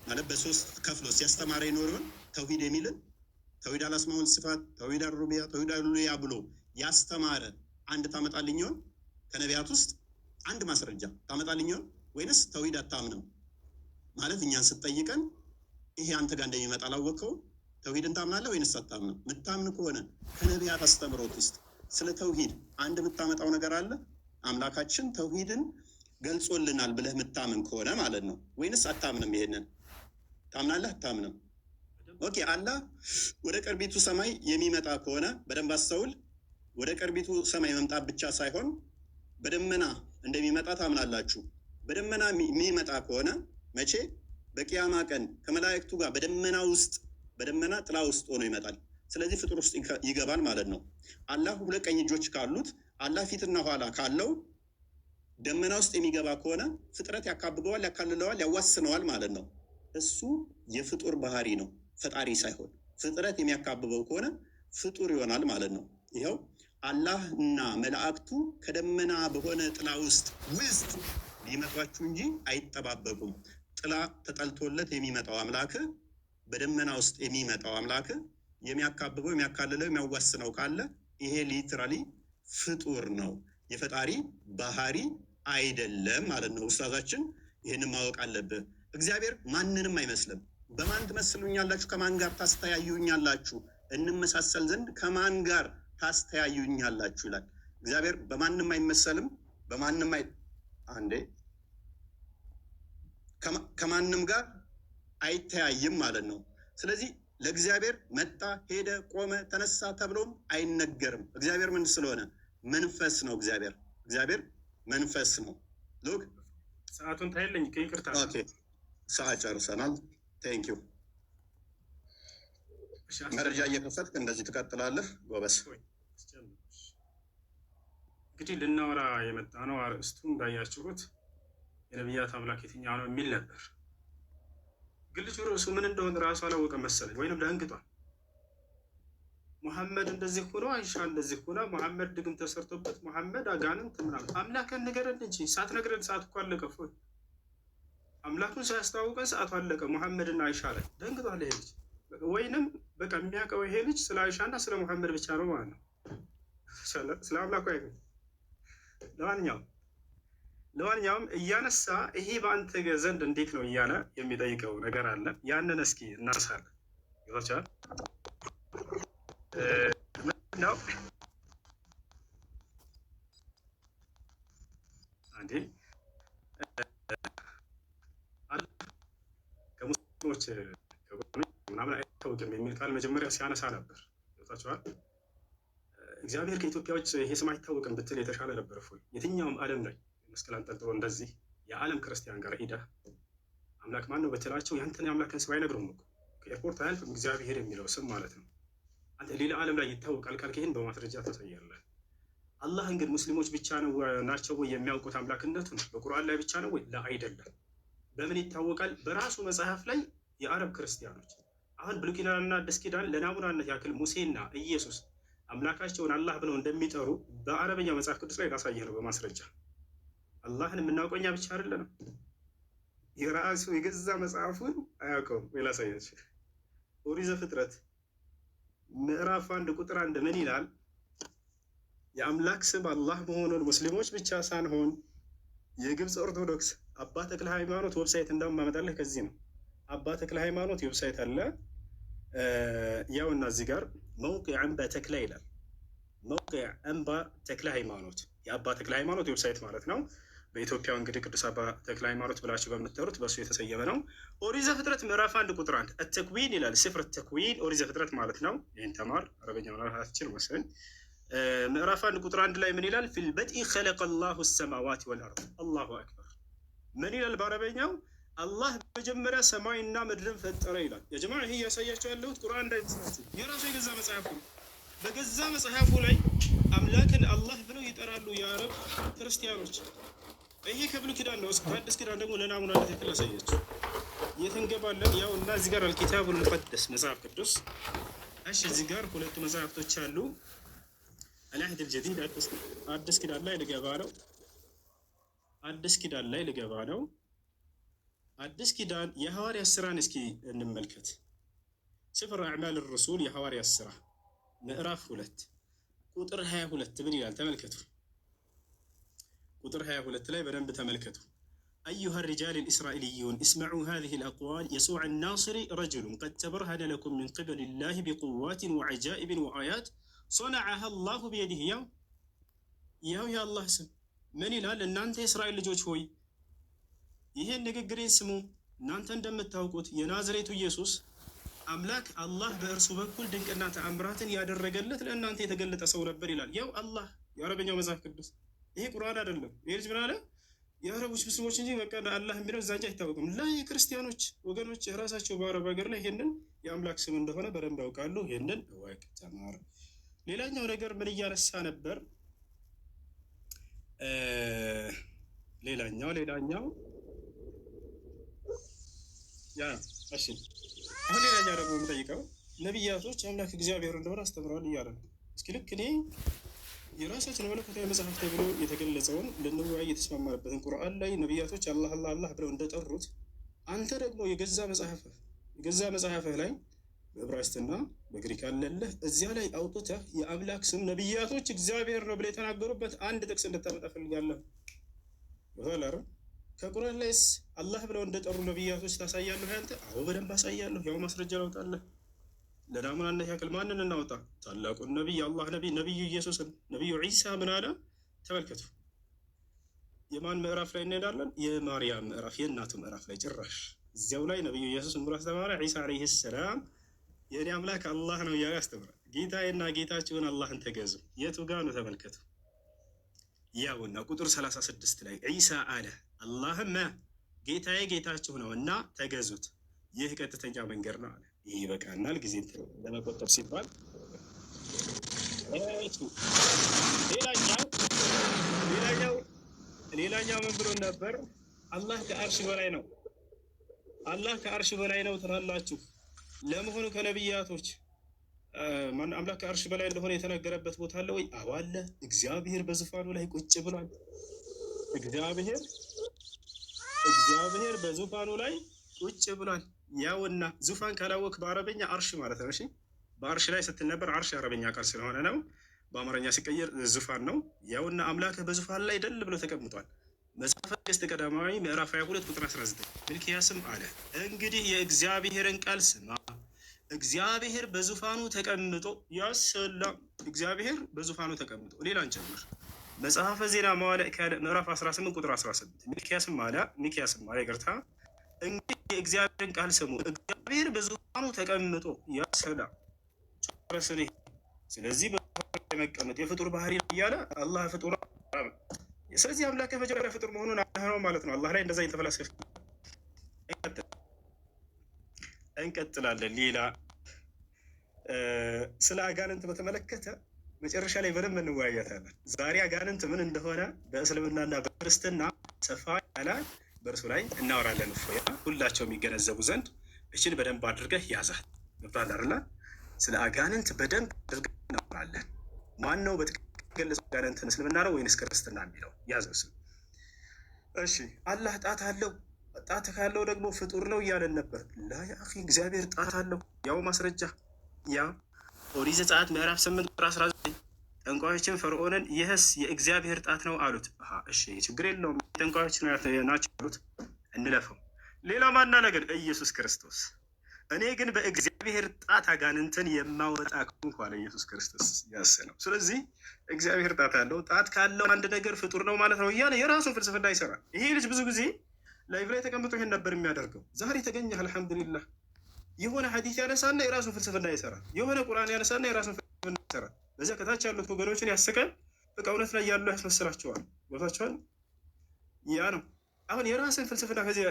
ማለት በሶስት ከፍሎስ ያስተማረ ይኖርን ተውሂድ የሚልን ተውሂድ አልአስማኡል ሲፋት፣ ተውሂድ አልሩቢያ፣ ተውሂድ አልኡሉሂያ ብሎ ያስተማረ አንድ ታመጣልኝ ይሆን? ከነቢያት ውስጥ አንድ ማስረጃ ታመጣልኝ ይሆን? ወይንስ ተውሂድ አታምንም ማለት እኛን ስትጠይቀን ይሄ አንተ ጋር እንደሚመጣ አላወቀው ተውሂድን ታምናለህ ወይንስ አታምንም? ምታምን ከሆነ ከነቢያት አስተምሮት ውስጥ ስለ ተውሂድ አንድ የምታመጣው ነገር አለ? አምላካችን ተውሂድን ገልጾልናል ብለህ ምታምን ከሆነ ማለት ነው። ወይንስ አታምንም? ይሄንን ታምናለህ አታምንም? ኦኬ። አላህ ወደ ቅርቢቱ ሰማይ የሚመጣ ከሆነ በደንብ አስተውል። ወደ ቅርቢቱ ሰማይ መምጣት ብቻ ሳይሆን በደመና እንደሚመጣ ታምናላችሁ። በደመና የሚመጣ ከሆነ መቼ? በቂያማ ቀን ከመላእክቱ ጋር በደመና ጥላ ውስጥ ሆኖ ይመጣል። ስለዚህ ፍጡር ውስጥ ይገባል ማለት ነው። አላህ ሁለት ቀኝ እጆች ካሉት አላህ ፊትና ኋላ ካለው ደመና ውስጥ የሚገባ ከሆነ ፍጥረት ያካብበዋል፣ ያካልለዋል፣ ያዋስነዋል ማለት ነው። እሱ የፍጡር ባህሪ ነው፣ ፈጣሪ ሳይሆን። ፍጥረት የሚያካብበው ከሆነ ፍጡር ይሆናል ማለት ነው። ይኸው አላህ እና መላእክቱ ከደመና በሆነ ጥላ ውስጥ ሊመቷችሁ እንጂ አይጠባበቁም። ጥላ ተጠልቶለት የሚመጣው አምላክ፣ በደመና ውስጥ የሚመጣው አምላክ የሚያካብበው፣ የሚያካልለው፣ የሚያዋስነው ካለ ይሄ ሊትራሊ ፍጡር ነው፣ የፈጣሪ ባህሪ አይደለም ማለት ነው። ኡስታዛችን ይህንን ማወቅ አለብህ። እግዚአብሔር ማንንም አይመስልም። በማን ትመስሉኛላችሁ? ከማን ጋር ታስተያዩኛላችሁ? እንመሳሰል ዘንድ ከማን ጋር ታስተያዩኛላችሁ ይላል። እግዚአብሔር በማንም አይመሰልም፣ ከማንም ጋር አይተያይም ማለት ነው። ስለዚህ ለእግዚአብሔር መጣ፣ ሄደ፣ ቆመ፣ ተነሳ ተብሎም አይነገርም። እግዚአብሔር ምን ስለሆነ መንፈስ ነው። እግዚአብሔር መንፈስ ነው። ሎክ ሰዓቱን ታይለኝ ከይቅርታ ሰዓት ጨርሰናል። ቴንክ ዩ። መረጃ እየከፈትክ እንደዚህ ትቀጥላለህ። ጎበስ። እንግዲህ ልናወራ የመጣ ነው አርእስቱ እንዳያችሁት የነቢያት አምላክ የትኛው ነው የሚል ነበር። ግን ልጁ ርዕሱ ምን እንደሆነ ራሱ አላወቀም መሰለኝ፣ ወይንም ደንግጧል። ሙሐመድ እንደዚህ ሆኖ አይሻ እንደዚህ ሆና፣ ሙሐመድ ድግም ተሰርቶበት፣ ሙሐመድ አጋንንት ምናምን። አምላክን ንገረን እንጂ ሳትነግረን ሰዓት እኮ አለቀ። ፎይ አምላኩን ሳያስተዋውቀን ሰዓቱ አለቀ። ሙሐመድና አይሻ ላይ ደንግጧል ይሄ ልጅ። ወይንም በቃ የሚያውቀው ይሄ ልጅ ስለ አይሻና ስለ ሙሐመድ ብቻ ነው ማለት ነው። ስለ አምላኩ አይገ ለማንኛውም እያነሳ ይሄ በአንተ ዘንድ እንዴት ነው እያለ የሚጠይቀው ነገር አለ። ያንን እስኪ እናነሳለን። ይወቻል ነው አንዴ ከሙስሊሞች ምናምን አይታወቅም የሚል ቃል መጀመሪያ ሲያነሳ ነበር። ይወታችኋል። እግዚአብሔር ከኢትዮጵያ ውጭ ይሄ ስም አይታወቅም ብትል የተሻለ ነበር። እፎይ የትኛውም ዓለም ላይ መስቀል አንጠልጥሎ እንደዚህ የዓለም ክርስቲያን ጋር ሂደህ አምላክ ማን ነው ብትላቸው ያንተን የአምላክን ስም አይነግሩም እኮ። ከኤርፖርት አያልፍም እግዚአብሔር የሚለው ስም ማለት ነው። አንተ ሌላ ዓለም ላይ ይታወቃል ካልክ ይህን በማስረጃ ታሳያለህ። አላህን ግን ሙስሊሞች ብቻ ናቸው ወይ የሚያውቁት አምላክነቱን? በቁርአን ላይ ብቻ ነው ወይ? አይደለም። በምን ይታወቃል? በራሱ መጽሐፍ ላይ የአረብ ክርስቲያኖች አሁን ብሉይ ኪዳንና አዲስ ኪዳን ለናሙናነት ያክል ሙሴና ኢየሱስ አምላካቸውን አላህ ብለው እንደሚጠሩ በአረበኛ መጽሐፍ ቅዱስ ላይ ላሳየህ ነው በማስረጃ። አላህን የምናውቀው እኛ ብቻ አይደለንም። የራሱ የገዛ መጽሐፉን አያውቀውም ወይ? ላሳያችሁ። ኦሪት ዘፍጥረት ምዕራፍ 1 ቁጥር 1 ምን ይላል? የአምላክ ስም አላህ መሆኑን ሙስሊሞች ብቻ ሳንሆን የግብፅ ኦርቶዶክስ አባ ተክለ ሃይማኖት ዌብሳይት እንደማመጣለህ ከዚህ ነው። አባ ተክለ ሃይማኖት ዌብሳይት አለ። ያውና እዚህ ጋር መውቂዕ አንባ ተክለ ይላል። መውቂዕ አንባ ተክለ ሃይማኖት የአባ ተክለ ሃይማኖት ዌብሳይት ማለት ነው። በኢትዮጵያ እንግዲህ ቅዱስ አባ ተክለ ሃይማኖት ብላችሁ በምትጠሩት በእሱ የተሰየመ ነው። ኦሪት ዘፍጥረት ምዕራፍ 1 ቁጥር 1 ተክዊን ይላል። ስፍር ተክዊን ኦሪት ዘፍጥረት ማለት ነው። ይህን ተማር አረበኛ ምራታችን ወሰን ምዕራፍ 1 ቁጥር 1 ላይ ምን ይላል? ፊል በድኢ ኸለቀ ላሁ ሰማዋት ወልአርድ። አላሁ አክበር። ምን ይላል በአረበኛው? አላህ በመጀመሪያ ሰማይና ምድርን ፈጠረ ይላል። የጀማ ይሄ እያሳያቸው ያለሁት ቁርአን እንዳይመስላችሁ የራሱ የገዛ መጽሐፉ ነው። በገዛ መጽሐፉ ላይ አምላክን አላህ ብለው ይጠራሉ የአረብ ክርስቲያኖች። ይሄ ከብሉይ ኪዳን ነው። ከአዲስ ኪዳን ደግሞ ለናሙናነት ያክል አሳያችሁ። የተንገባለን ያው እና እዚህ ጋር አልኪታቡል ሙቀደስ መጽሐፍ ቅዱስ። እሺ እዚህ ጋር ሁለቱ መጽሐፍቶች አሉ። አልአህድ አልጀዲድ አዲስ ኪዳን ላይ ልገባ ነው። አዲስ ኪዳን ላይ ልገባ ነው። አዲስ ኪዳን የሐዋርያት ሥራን እስኪ እንመልከት። ስፍር አዕማል الرسول የሐዋርያት ሥራ ምዕራፍ 2 ቁጥር 22 ምን ይላል? ተመልከቱ። ቁጥር 22 ላይ በደንብ ተመልከቱ። أيها الرجال الإسرائيليون اسمعوا هذه الأقوال يسوع الناصري رجل قد تبرهن لكم من قبل الله بقوات وعجائب وآيات صنعها الله بيده يا الله سم من ይላል? እናንተ የእስራኤል ልጆች ሆይ ይሄን ንግግሬን ስሙ። እናንተ እንደምታውቁት የናዝሬቱ ኢየሱስ አምላክ አላህ በእርሱ በኩል ድንቅና ተአምራትን ያደረገለት ለእናንተ የተገለጠ ሰው ነበር ይላል። ያው አላህ የአረበኛው መጽሐፍ ቅዱስ ይሄ ቁርአን አይደለም። ይሄ ልጅ ምን አለ? የአረቦች ሙስሊሞች እንጂ በቃ አላህ የሚለው እዛ እንጂ አይታወቅም። ላይ የክርስቲያኖች ወገኖች ራሳቸው በአረብ ሀገር ላይ ይሄንን የአምላክ ስም እንደሆነ በደንብ ያውቃሉ። ይሄንን እወቅ፣ ተማር። ሌላኛው ነገር ምን እያነሳ ነበር? ሌላኛው ያ እሺ፣ አሁን ሌላኛው ደግሞ የምጠይቀው ነቢያቶች አምላክ እግዚአብሔር እንደሆነ አስተምረዋል እያለ ነው። እስኪ ልክ እኔ የራሳችን መለኮታዊ መጽሐፍ ተብሎ የተገለጸውን ልንወያይ የተስማማንበትን ቁርአን ላይ ነቢያቶች አላህ አላህ አላህ ብለው እንደጠሩት አንተ ደግሞ የገዛ መጽሐፍህ ላይ በዕብራይስጥና በግሪክ አለልህ እዚያ ላይ አውጥተህ የአምላክ ስም ነቢያቶች እግዚአብሔር ነው ብለው የተናገሩበት አንድ ጥቅስ እንድታመጣ ፈልጋለሁ። ወላሂ ከቁርአን ላይስ አላህ ብለው እንደጠሩ ነቢያቶች ታሳያለህ አንተ? አዎ በደንብ አሳያለሁ። ያው ማስረጃ ላውጣለህ። ለናሙናነት ያክል ማንን እናውጣ? ታላቁን ነቢይ አላህ ነቢዩ ኢየሱስን። ነቢዩ ዒሳ ምን አለ? ተመልከቱ። የማን ምዕራፍ ላይ እንሄዳለን? የማርያም ምዕራፍ፣ የእናቱ ምዕራፍ ላይ ጭራሽ እዚያው ላይ ነቢዩ ኢየሱስ ምራስ ተማረ። ዒሳ ዓለይሂ ሰላም የእኔ አምላክ አላህ ነው እያለ ያስተምራል። ጌታዬና ጌታችሁን አላህን ተገዙ። የቱ ጋር ነው? ተመልከቱ። ያውና ቁጥር 36 ላይ ዒሳ አለ አላህም ጌታዬ ጌታችሁ ነው እና ተገዙት፣ ይህ ቀጥተኛ መንገድ ነው አለ። ይህ ይበቃናል፣ ጊዜ ለመቆጠብ ሲባል። ሌላኛው ምን ብሎ ነበር? አላህ ከአርሽ በላይ ነው። አላህ ከአርሽ በላይ ነው ትላላችሁ። ለመሆኑ ከነቢያቶች አምላክ ከአርሽ በላይ እንደሆነ የተነገረበት ቦታ አለ ወይ? አዎ አለ። እግዚአብሔር በዙፋኑ ላይ ቁጭ ብሏል። እግዚአብሔር በዙፋኑ ላይ ቁጭ ብሏል። ያውና ዙፋን ካላወቅ በአረበኛ አርሽ ማለት ነው። እሺ በአርሽ ላይ ስትል ነበር። አርሽ የአረበኛ ቃል ስለሆነ ነው። በአማርኛ ሲቀየር ዙፋን ነው። ያውና አምላክ በዙፋን ላይ ደል ብሎ ተቀምጧል። መጽሐፈ ነገሥት ቀዳማዊ ምዕራፍ 22 ቁጥር 19 ሚልክያስም አለ እንግዲህ የእግዚአብሔርን ቃል ስማ፣ እግዚአብሔር በዙፋኑ ተቀምጦ ያሰላም። እግዚአብሔር በዙፋኑ ተቀምጦ ሌላን ጨምር። መጽሐፈ ዜና መዋዕል ምዕራፍ 18 ቁጥር 18 ሚልክያስም አለ ይቅርታ፣ እንግዲህ የእግዚአብሔርን ቃል ስሙ፣ እግዚአብሔር በዙፋኑ ተቀምጦ ያሰላም። ስለዚህ መቀመጥ የፍጡር ባህሪ እያለ አላህ ፍጡር። ስለዚህ አምላክ የመጀመሪያ ፍጡር መሆኑን ነው ማለት ነው። አላህ ላይ እንደዛ እየተፈላሰፈ እንቀጥላለን። ሌላ ስለ አጋንንት በተመለከተ መጨረሻ ላይ በደንብ እንወያያታለን። ዛሬ አጋንንት ምን እንደሆነ በእስልምናና በክርስትና ሰፋ ያለ በእርሱ ላይ እናወራለን። እፎያ ሁላቸው የሚገነዘቡ ዘንድ እችን በደንብ አድርገህ ያዛት። ገብቶሃል አይደል? ስለ አጋንንት በደንብ አድርገህ እናወራለን። ማን ነው በትክክል አጋንንትን እስልምና ነው ወይንስ ክርስትና የሚለው ያዘው ስም። እሺ አላህ ጣት አለው። ጣት ካለው ደግሞ ፍጡር ነው እያለን ነበር። ላ ያ አኺ እግዚአብሔር ጣት አለው። ያው ማስረጃ ያ ኦሪት ዘጸአት ምዕራፍ 8 ቁጥር 19 ጠንቋዮችን ፈርዖንን ይህስ የእግዚአብሔር ጣት ነው አሉት። እሺ ችግር የለውም ጠንቋዮች ናቸው አሉት፣ እንለፈው። ሌላ ማና ነገር ኢየሱስ ክርስቶስ እኔ ግን በእግዚአብሔር ጣት አጋንንትን የማወጣ ከሆንኩ አለ ኢየሱስ ክርስቶስ ያሰነው። ስለዚህ እግዚአብሔር ጣት አለው። ጣት ካለው አንድ ነገር ፍጡር ነው ማለት ነው እያለ የራሱን ፍልስፍና ይሰራል። ይሄ ልጅ ብዙ ጊዜ ላይቭ ላይ ተቀምጦ ይሄን ነበር የሚያደርገው። ዛሬ ተገኘህ አልሐምዱሊላህ። የሆነ ሐዲስ ያነሳና የራሱን ፍልስፍና ይሰራል። የሆነ ቁርአን ያነሳና የራሱን ፍልስፍና ይሰራል። በዚያ ከታች ያሉት ወገኖችን ያስቃል። በቃ እውነት ላይ ያሉ ያስመስላቸዋል። ቦታቸዋል ያ ነው። አሁን የራስን ፍልስፍና ከዚህ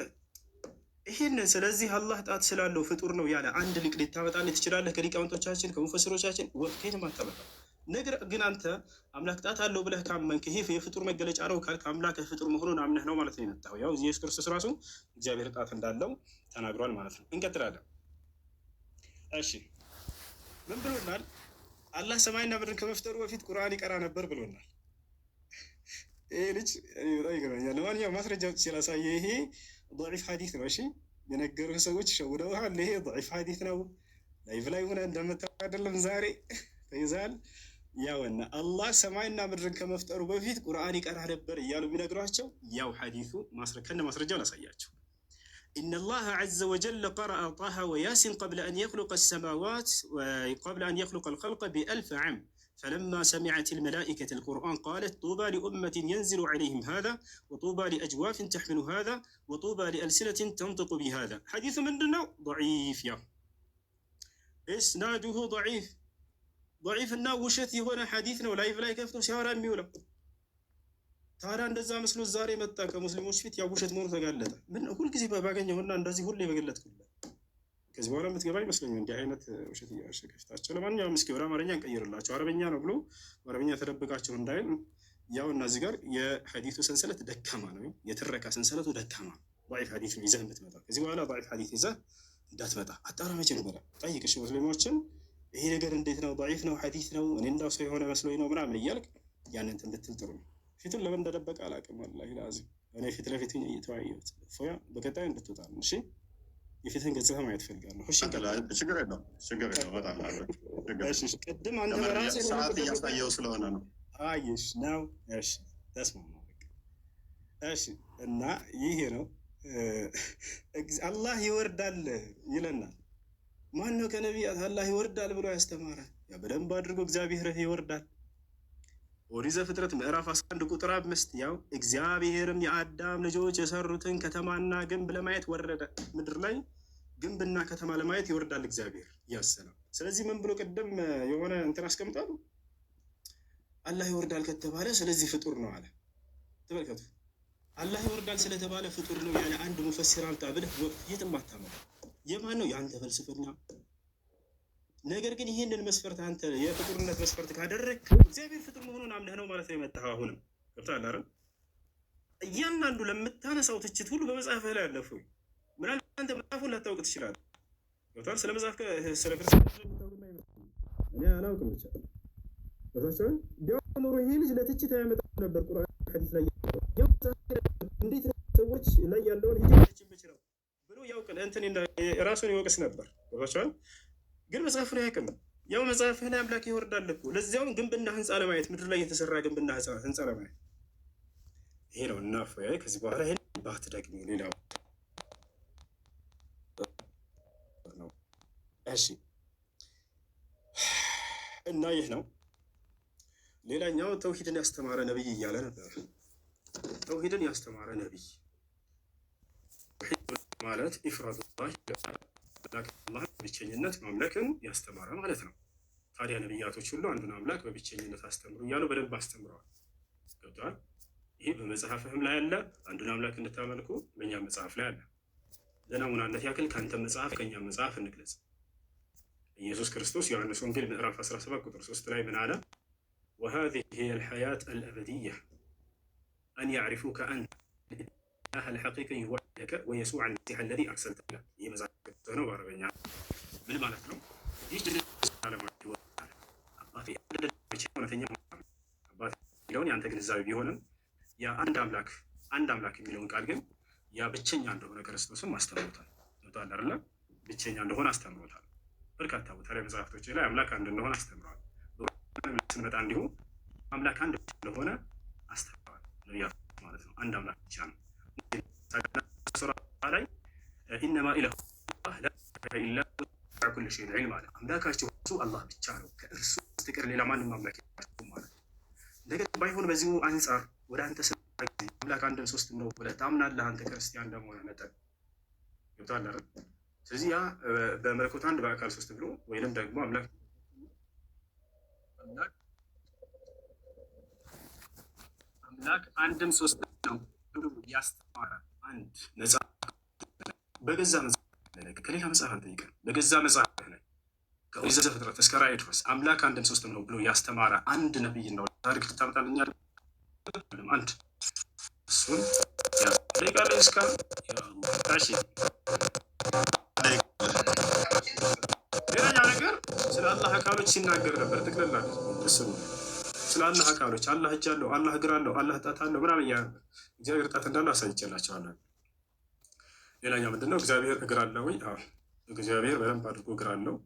ይህንን ስለዚህ አላህ ጣት ስላለው ፍጡር ነው ያለ አንድ ሊቅ ልታመጣልህ ትችላለህ? ከሊቃውንቶቻችን ከሙፈሲሮቻችን ከየትም አታመጣም። ነገር ግን አንተ አምላክ ጣት አለው ብለህ ካመንክ ይሄ የፍጡር መገለጫ ነው ካልክ አምላክ ፍጡር መሆኑን አምነህ ነው ማለት ነው የመጣኸው። ያው ኢየሱስ ክርስቶስ ራሱ እግዚአብሔር ጣት እንዳለው ተናግሯል ማለት ነው። እንቀጥላለን። እሺ ምን ብሎናል? አላህ ሰማይና ምድርን ከመፍጠሩ በፊት ቁርአን ይቀራ ነበር ብሎናል። ይሄ ልጅ በጣም ይገርመኛል። ለማንኛውም ማስረጃ ሲላሳየ ይሄ ضعيف ሐዲስ ነው። እሺ የነገሩህ ሰዎች ሸውደውሃል። ይሄ ضعيف ሐዲስ ነው። ላይቭ ላይ ሆነ እንደምታውቀው አይደለም ዛሬ ተይዛል። ያውና አላህ ሰማይና ምድርን ከመፍጠሩ በፊት ቁርአን ይቀራ ነበር እያሉ የሚነግሯቸው ያው ሐዲሱ ከነ ማስረጃው ላሳያቸው። إن الله عز وجل قرأ طه وياسين قبل أن يخلق السماوات وقبل أن يخلق الخلق ب1000 عام فلما سمعت الملائكة القرآن قالت طوبى لأمة ينزل عليهم هذا وطوبى لأجواف تحمل هذا وطوبى لألسنة تنطق بهذا. حديث من دونه ضعيف يا إسناده ضعيف እና ውሸት የሆነ ሐዲስ ነው። ላይቭ ላይ ከፍቶ ሲያወራ የሚውለው ታዲያ እንደዛ መስሎ ዛሬ መጣ ከሙስሊሞች ፊት ያው ውሸት መሆኑ ተጋለጠ። ምን ሁልጊዜ ባገኘውና እንደዚህ ሁሌ በገለጥኩልህ ከዚህ በኋላ የምትገባ ይመስለኛል እንዲህ አይነት ውሸት እያሸከፍታቸው። ለማንኛውም እስኪ ወደ አማርኛ እንቀይርላቸው። አረበኛ ነው ብሎ አረበኛ ተደብቃቸው እንዳይል ያው እና እዚህ ጋር የሐዲሱ ሰንሰለት ደካማ ነው፣ የትረካ ሰንሰለቱ ደካማ ነው። ضعيف ሐዲስ ይዘህ የምትመጣ ከዚህ በኋላ ضعيف ሐዲስ ይዘህ እንዳትመጣ አጣራ። መጀመሪያ ጠይቅ እሺ ሙስሊሞችን ይሄ ነገር እንዴት ነው? ضعيف ነው ሐዲስ ነው እኔ እንዳው ሰው የሆነ መስሎኝ ነው ምናምን እያልክ ያንን እንድትል ጥሩ ነው። ፊቱን ለምን እንደደበቀ አላውቅም። ወላሂ ላዚም እኔ ፊት ለፊት እየተወያየሁት ፎያ በቀጣይ እንድትወጣ ነው። እሺ የፊትህን ገጽታ ማየት ፈልጋለሁ። እሺ ችግር የለውም በጣም ቅድም አንተ በራስህ ሰዓት እያሳየው ስለሆነ ነው። አይሽ ነው። እሺ ተስማማ። እሺ እና ይሄ ነው አላህ ይወርዳል ይለናል። ማን ነው ከነቢያት አላህ ይወርዳል ብሎ ያስተማረ? ያ በደንብ አድርጎ እግዚአብሔር ይወርዳል። ኦሪት ዘፍጥረት ምዕራፍ 11 ቁጥር 5 ያው እግዚአብሔርም የአዳም ልጆች የሰሩትን ከተማና ግንብ ለማየት ወረደ። ምድር ላይ ግንብና ከተማ ለማየት ይወርዳል እግዚአብሔር ያሰናል። ስለዚህ ምን ብሎ ቅድም የሆነ እንትን አስቀምጣሉ። አላህ ይወርዳል ከተባለ ስለዚህ ፍጡር ነው አለ። ተመልከቱ፣ አላህ ይወርዳል ስለተባለ ፍጡር ነው ያለ አንድ ሙፈሲር አምጣ ብለህ የትም አታመጣም። የማን ነው? የአንተ ፍልስፍና። ነገር ግን ይህንን መስፈርት አንተ የፍጡርነት መስፈርት ካደረግ እግዚአብሔር ፍጡር መሆኑን አምነህ ነው ማለት ነው የመጣኸው። አሁንም ገብቶሃል አይደል? እያንዳንዱ ለምታነሳው ትችት ሁሉ በመጽሐፍህ ላይ አለፉ። ምናልባት አንተ መጽሐፉን ላታውቅ ትችላለህ። ገብቶሃል? ስለ መጽሐፍ ስለ ክርስቲያን እኔ አላውቅም ብቻ ገብቶሃል? ቢሆን ኖሮ ይሄ ልጅ ለትችት አያመጣም ነበር። ቁርአን ሐዲስ ላይ እንዴት ሰዎች ላይ ያለውን ሂደቶችን ብችለው ብሎ ያውቅ እንትን ራሱን ይወቅስ ነበር። ገብቶሃል? ግን መጽሐፉን አያውቅም። ያው መጽሐፍህ ላይ አምላክ ይወርዳል እኮ ለዚያውም ግንብና ህንፃ ለማየት ምድር ላይ የተሰራ ግንብና ህንፃ ለማየት ይሄ ነው። እና ፎያይ ከዚህ በኋላ ይሄን ባትደግሚ ሌላው ነው። እሺ እና ይህ ነው። ሌላኛው ተውሂድን ያስተማረ ነብይ እያለ ነበር። ተውሂድን ያስተማረ ነብይ ማለት ኢፍራዱላህ አላህ ብቸኝነት ማምለክን ያስተማረ ማለት ነው። ታዲያ ነብያቶች ሁሉ አንዱን አምላክ በብቸኝነት አስተምሩ እያሉ በደንብ አስተምረዋል። ገብቶሃል? ይሄ በመጽሐፍህም ላይ አለ። አንዱን አምላክ እንድታመልኩ በእኛ መጽሐፍ ላይ አለ። ለናሙናነት ያክል ከአንተ መጽሐፍ ከእኛ መጽሐፍ እንግለጽ። ኢየሱስ ክርስቶስ ዮሐንስ ወንጌል ምዕራፍ 17 ቁጥር 3 ላይ ምን አለ? وهذه هي الحياة الأبدية أن يعرفوك أنت الإله الحقيقي وحدك ويسوع المسيح الذي أرسلته له. ይህ መጽሐፍ ነው በአረበኛ ምን ማለት ነው? ይህ አባቴ እውነተኛ አባቴ የሚለውን የአንተ ግንዛቤ ቢሆንም ያ አንድ አምላክ የሚለውን ቃል ግን ያ ብቸኛ እንደሆነ ክርስቶስም አስተምሮታል። ቶታል አይደለ? ብቸኛ እንደሆነ አስተምሮታል። በርካታ ቦታ ላይ መጽሐፍቶች ላይ አምላክ አንድ እንደሆነ አስተምረዋል። ስንመጣ እንዲሁ አምላክ አንድ እንደሆነ አስተምረዋል ነቢያት ማለት ነው። አንድ አምላክ ብቻ ነው። ሱራ ላይ ኢነማ ኢላሁ ኢላ ኩል ሸይን ዒልም አለ። አምላካችሁ እሱ አላህ ብቻ ነው፣ ከእርሱ በስተቀር ሌላ ማንም አምላክ የላችሁም ማለት ነው። እንደገና ባይሆን በዚሁ አንጻር ወደ አንተ አምላክ አንድም ሶስትም ነው ብለህ ታምናለህ አንተ ክርስቲያን እንደመሆነ መጠን ገብቶሃል አይደል? ስለዚህ ያ በመለኮት አንድ በአካል ሶስት ብሎ ወይንም ደግሞ አምላክ አንድም ሶስት ነው ብሎ ያስተማረ አንድ ነፃ በገዛ መጽሐፍ ከሌላ መጽሐፍ አልጠይቅም። በገዛ መጽሐፍ ላይ ከኦሪት ዘፍጥረት እስከ ራዕይ ድረስ አምላክ አንድም ሶስትም ነው ብሎ ያስተማረ አንድ ነብይ ነው ታሪክ ልታመጣልኝ አንድ እሱን ያጠይቃለ እስካ ታሺ ሌላኛው ነገር ስለ አላህ አካሎች ሲናገር ነበር። ጠቅለላ እሱ ስለ አላህ አካሎች አላህ እጅ አለው፣ አላህ እግር አለው፣ አላህ ጣት አለው ምናምን እያለ እግዚአብሔር ጣት እንዳለው አሳይቼላቸዋለሁ። ሌላኛው ምንድነው? እግዚአብሔር እግር አለው ወይ? አዎ እግዚአብሔር በደንብ አድርጎ እግር አለው።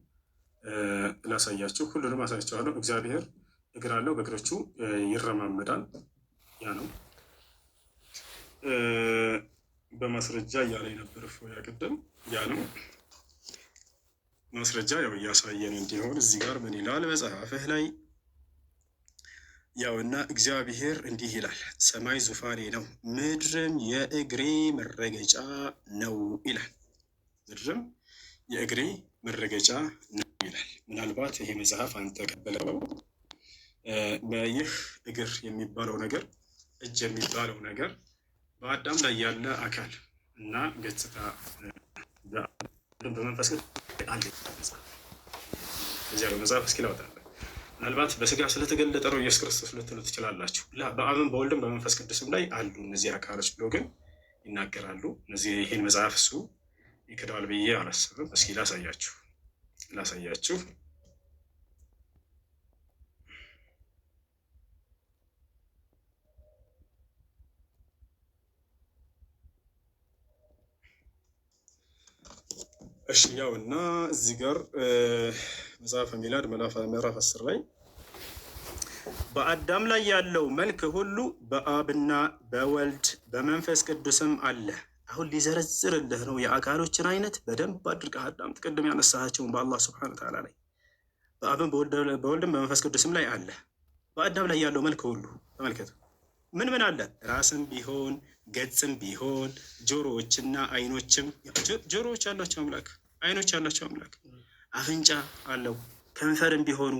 ላሳያችሁ፣ ሁሉንም አሳያቸዋለሁ። እግዚአብሔር እግር አለው፣ በእግሮቹ ይረማመዳል። ያ ነው በማስረጃ እያለ ነበር ያ ቅድም። ያ ነው ማስረጃ ያው እያሳየን እንዲሆን እዚህ ጋር ምን ይላል መጽሐፍህ ላይ? ያውና እግዚአብሔር እንዲህ ይላል፣ ሰማይ ዙፋኔ ነው፣ ምድርም የእግሬ መረገጫ ነው ይላል። ምድርም የእግሬ መረገጫ ነው ይላል። ምናልባት ይሄ መጽሐፍ አንተ ቀበለው ይህ እግር የሚባለው ነገር እጅ የሚባለው ነገር በአዳም ላይ ያለ አካል እና ገጽታ በመንፈስ አለ። እዚያ በመጽሐፍ እስኪ ላውጣለሁ። ምናልባት በስጋ ስለተገለጠ ነው ኢየሱስ ክርስቶስ ልትሉ ትችላላችሁ። በአብም በወልድም በመንፈስ ቅዱስም ላይ አሉ እነዚህ አካሎች ብሎ ግን ይናገራሉ። እነዚህ ይህን መጽሐፍ እሱ ይክደዋል ብዬ አላስብም። እስኪ ላሳያችሁ። እሺ ያው እና እዚህ ጋር መጽሐፈ ሚላድ ምዕራፍ 10 ላይ በአዳም ላይ ያለው መልክ ሁሉ በአብና በወልድ በመንፈስ ቅዱስም አለ። አሁን ሊዘረዝርልህ ነው የአካሎችን አይነት በደንብ አድርገህ አዳምጥ። ቅድም ያነሳቸውን በአላህ ስብሐነ ወተዓላ ላይ በአብም በወልድም በመንፈስ ቅዱስም ላይ አለ። በአዳም ላይ ያለው መልክ ሁሉ ተመልከቱ። ምን ምን አለ? ራስም ቢሆን ገጽም ቢሆን ጆሮዎችና አይኖችም። ጆሮዎች ያላቸው አምላክ፣ አይኖች ያላቸው አምላክ፣ አፍንጫ አለው፣ ከንፈርም ቢሆኑ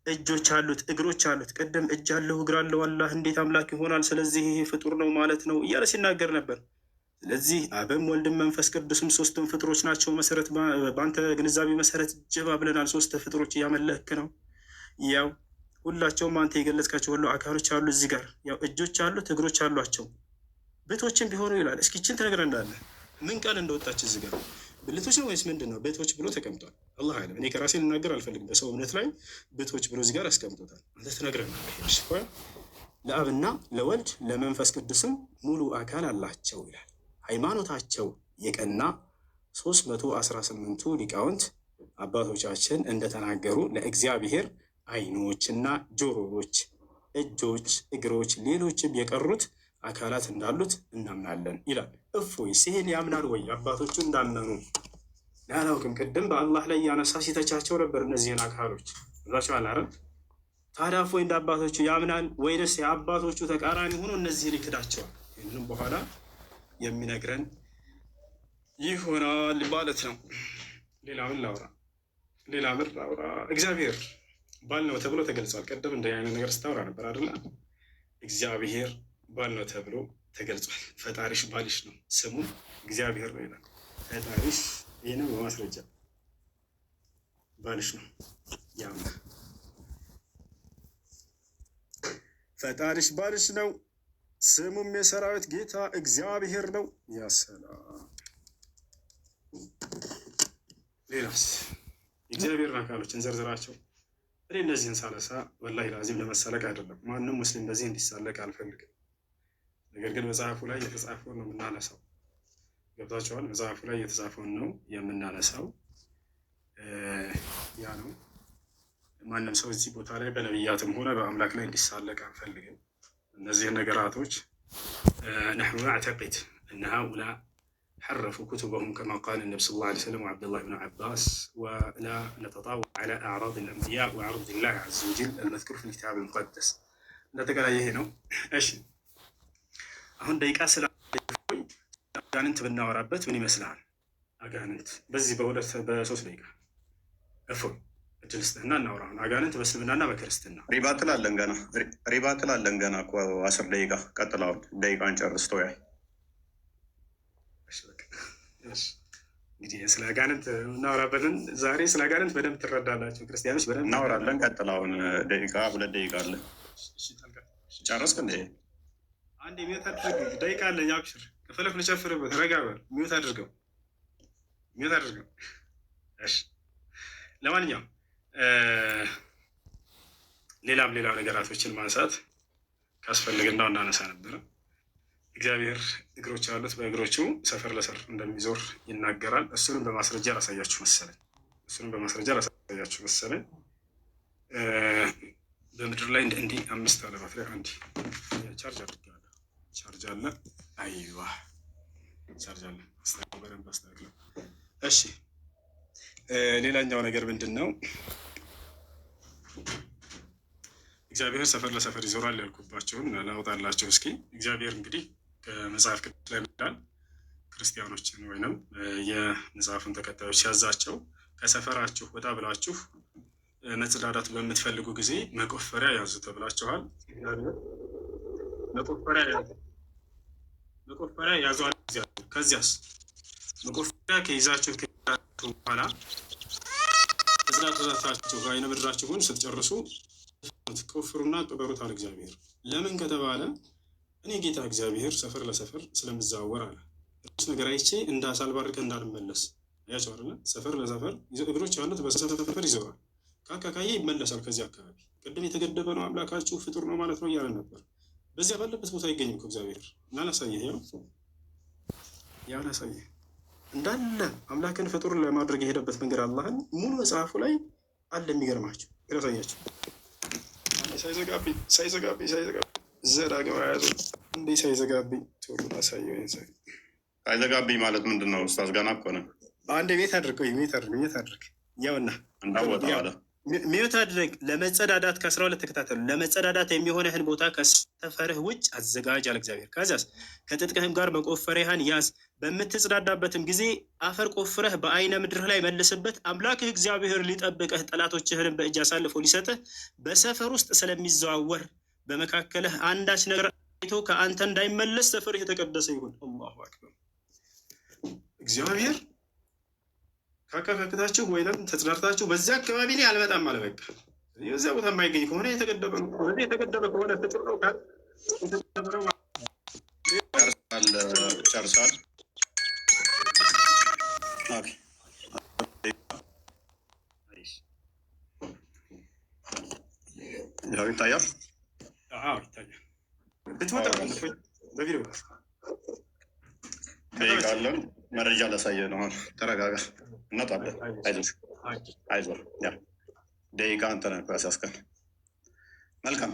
እጆች አሉት፣ እግሮች አሉት። ቅድም እጅ አለው እግር አለው አላህ እንዴት አምላክ ይሆናል? ስለዚህ ይሄ ፍጡር ነው ማለት ነው እያለ ሲናገር ነበር። ስለዚህ አብም ወልድም መንፈስ ቅዱስም ሶስቱም ፍጡሮች ናቸው። መሰረት በአንተ ግንዛቤ መሰረት ጀባ ብለናል። ሶስት ፍጡሮች እያመለክ ነው። ያው ሁላቸውም አንተ የገለጽካቸው ሁሉ አካሎች አሉ። እዚህ ጋር ያው እጆች አሉት፣ እግሮች አሏቸው፣ ቤቶችን ቢሆኑ ይላል። እስኪ ይህችን ትነግረን እንዳለ ምን ቃል እንደወጣች እዚህ ጋር ብልቶች ነው ወይስ ምንድን ነው? ቤቶች ብሎ ተቀምጧል። አላህ አለም። እኔ ከራሴ ልናገር አልፈልግም። በሰው እምነት ላይ ቤቶች ብሎ እዚህ ጋር አስቀምጦታል። አንተ ትነግረናለህ። ለአብና ለወልድ ለመንፈስ ቅዱስም ሙሉ አካል አላቸው ይላል። ሃይማኖታቸው የቀና 318ቱ ሊቃውንት አባቶቻችን እንደተናገሩ ለእግዚአብሔር አይኖችና ጆሮዎች፣ እጆች፣ እግሮች፣ ሌሎችም የቀሩት አካላት እንዳሉት እናምናለን ይላል። እፎይስ ይሄን ያምናል ወይ? አባቶቹ እንዳመኑ ያላውቅም። ቅድም በአላህ ላይ ያነሳ ሲተቻቸው ነበር እነዚህን አካሎች ብሏቸው አላረም። ታዲያ እፎይ እንደ አባቶቹ ያምናል ወይንስ የአባቶቹ ተቃራኒ ሆኖ እነዚህን ይክዳቸዋል? ይህንም በኋላ የሚነግረን ይሆናል ማለት ነው። ሌላ ምን ላውራ? እግዚአብሔር ባል ነው ተብሎ ተገልጿል። ቀደም እንደ አይነት ነገር ስታወራ ነበር አይደለ? እግዚአብሔር ባል ነው ተብሎ ተገልጿል። ፈጣሪሽ ባልሽ ነው፣ ስሙ እግዚአብሔር ነው ይላል። ፈጣሪሽ ይህ ነው በማስረጃ ባልሽ ነው። ያም ፈጣሪሽ ባልሽ ነው፣ ስሙም የሰራዊት ጌታ እግዚአብሔር ነው። ያሰላም። ሌላስ የእግዚአብሔርን አካሎች እንዘርዝራቸው። እኔ እነዚህን ሳነሳ ወላሂ ላዚም ለመሳለቅ አይደለም። ማንም ሙስሊም በዚህ እንዲሳለቅ አልፈልግም። ነገር ግን መጽሐፉ ላይ የተጻፈውን ነው የምናነሳው። ገብታችኋል? መጽሐፉ ላይ የተጻፈውን ነው የምናነሳው። ያ ነው። ማንም ሰው እዚህ ቦታ ላይ በነቢያትም ሆነ በአምላክ ላይ እንዲሳለቅ አንፈልግም። እነዚህን ነገራቶች ነሕኑ ነዕተቂድ እነ ሃኡላ حرفوا كتبهم كما قال النبي صلى الله عليه وسلم وعبد الله بن عباس ولا نتطاول على أعراض الأنبياء وعرض الله عز وجل المذكور في الكتاب المقدس. نتقل أيه هنا إيش هون دقيقة سلا أجاننت بالنورابت من يمسلان أجاننت بزي بولت بسوس دقيقة أفوي جلستنا نوران أجاننت بس بنانا بكرستنا ريبات لالنجانا كوا 10 دقيقة قتلوا دقيقة أنشر استوي እንግዲህ ስለ አጋንንት እናወራበትን ዛሬ ስለ አጋንንት በደንብ ትረዳላችሁ ክርስቲያኖች በደንብ እናወራለን። ቀጥላውን ደቂቃ 2 ደቂቃ አለ። ጨረስክ እንዴ? አንድ ሚውት አድርገው ደቂቃ አለኝ። አብሽር ከፈለክ ልጨፍርበት። ረጋ በል። ሚውት አድርገው። እሺ ለማንኛውም ሌላም ነገራቶችን ማንሳት ካስፈልግና እናነሳ ነበረ። እግዚአብሔር እግሮች ያሉት በእግሮቹ ሰፈር ለሰር እንደሚዞር ይናገራል። እሱንም በማስረጃ ላሳያችሁ መሰለኝ። በምድር ላይ እንዲህ 5 አለማት ላይ አንድ ቻርጅ አድርጌዋለሁ። ቻርጅ አለ። አይዋ ቻርጅ አለ። በደንብ አስተካክለው። እሺ ሌላኛው ነገር ምንድን ነው? እግዚአብሔር ሰፈር ለሰፈር ይዞራል ያልኩባቸውን ላውጣላቸው እስኪ። እግዚአብሔር እንግዲህ ከመጽሐፍ ቅዱስ ላይ ይላል ክርስቲያኖችን ወይንም የመጽሐፉን ተከታዮች ሲያዛቸው ከሰፈራችሁ ወጣ ብላችሁ መጽዳዳት በምትፈልጉ ጊዜ መቆፈሪያ ያዙ ተብላችኋል። መቆፈሪያ ያዙ። ከዚያስ መቆፈሪያ ከይዛችሁ በኋላ ተጽዳዳታችሁ አይነ ምድራችሁን ስትጨርሱ ቆፍሩና ቅበሩት አለ እግዚአብሔር። ለምን ከተባለ እኔ ጌታ እግዚአብሔር ሰፈር ለሰፈር ስለምዛወር አለ። እሱ ነገር አይቼ እንዳሳልባርከ እንዳልመለስ ያቸው አይደለ? ሰፈር ለሰፈር እግሮች ያሉት በሰፈር ይዘዋል። ካካካዬ ይመለሳል ከዚህ አካባቢ። ቅድም የተገደበ ነው አምላካችሁ ፍጡር ነው ማለት ነው እያለ ነበር። በዚያ ባለበት ቦታ አይገኝም ከእግዚአብሔር እና ላሳየህ ያው ላሳየህ እንዳለ አምላክን ፍጡር ለማድረግ የሄደበት መንገድ አላህን ሙሉ መጽሐፉ ላይ አለ። የሚገርማቸው ያሳያቸው ሳይዘጋብኝ ዘዳግም ያዙ እንዴ ሳይዘጋብኝ ቶሎ አሳየው። ሳይዘጋብኝ ማለት ምንድን ነው? ኡስታዝ ጋና እኮ ነው። አንድ ቤት አድርገው ሚዩት አድርግ ያውና እንዳወጣ አለ ሚዩት አድርግ። ለመጸዳዳት ከ12 ተከታተሉ። ለመጸዳዳት የሚሆነህን ቦታ ከሰፈርህ ውጭ አዘጋጅ አለ እግዚአብሔር። ከዚያስ ከትጥቅህም ጋር መቆፈሪያህን ያዝ። በምትጸዳዳበትም ጊዜ አፈር ቆፍረህ በአይነ ምድርህ ላይ መልስበት። አምላክህ እግዚአብሔር ሊጠብቅህ ጠላቶችህንም በእጅ አሳልፎ ሊሰጥህ በሰፈር ውስጥ ስለሚዘዋወር በመካከልህ አንዳች ነገር አይቶ ከአንተ እንዳይመለስ ሰፈርህ የተቀደሰ ይሁን። አላሁ አክበር። እግዚአብሔር ካከፈክታችሁ ወይንም ተጽዳርታችሁ በዚያ አካባቢ ላይ አልመጣም አለ። በቃ የዚያ ቦታ የማይገኝ ከሆነ የተገደበ ነው። የተገደበ ከሆነ ፍጡር ነው ካል ጨርሳል። ያው ይታያል። ይታያል። ብትወጣ በቪዲዮ ደቂቃለን መረጃ ላሳየ ነው። ተረጋጋ። እናጣለን። አይዞህ ያ ደቂቃ አንተ ነህ ያስያዝከን። መልካም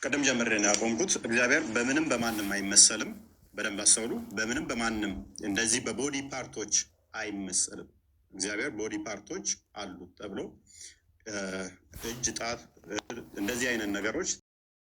ቅድም ጀምሬ ነው ያቆምኩት። እግዚአብሔር በምንም በማንም አይመሰልም። በደንብ አስተውሉ። በምንም በማንም እንደዚህ በቦዲ ፓርቶች አይመሰልም። እግዚአብሔር ቦዲ ፓርቶች አሉት ተብሎ እጅ፣ ጣት እንደዚህ አይነት ነገሮች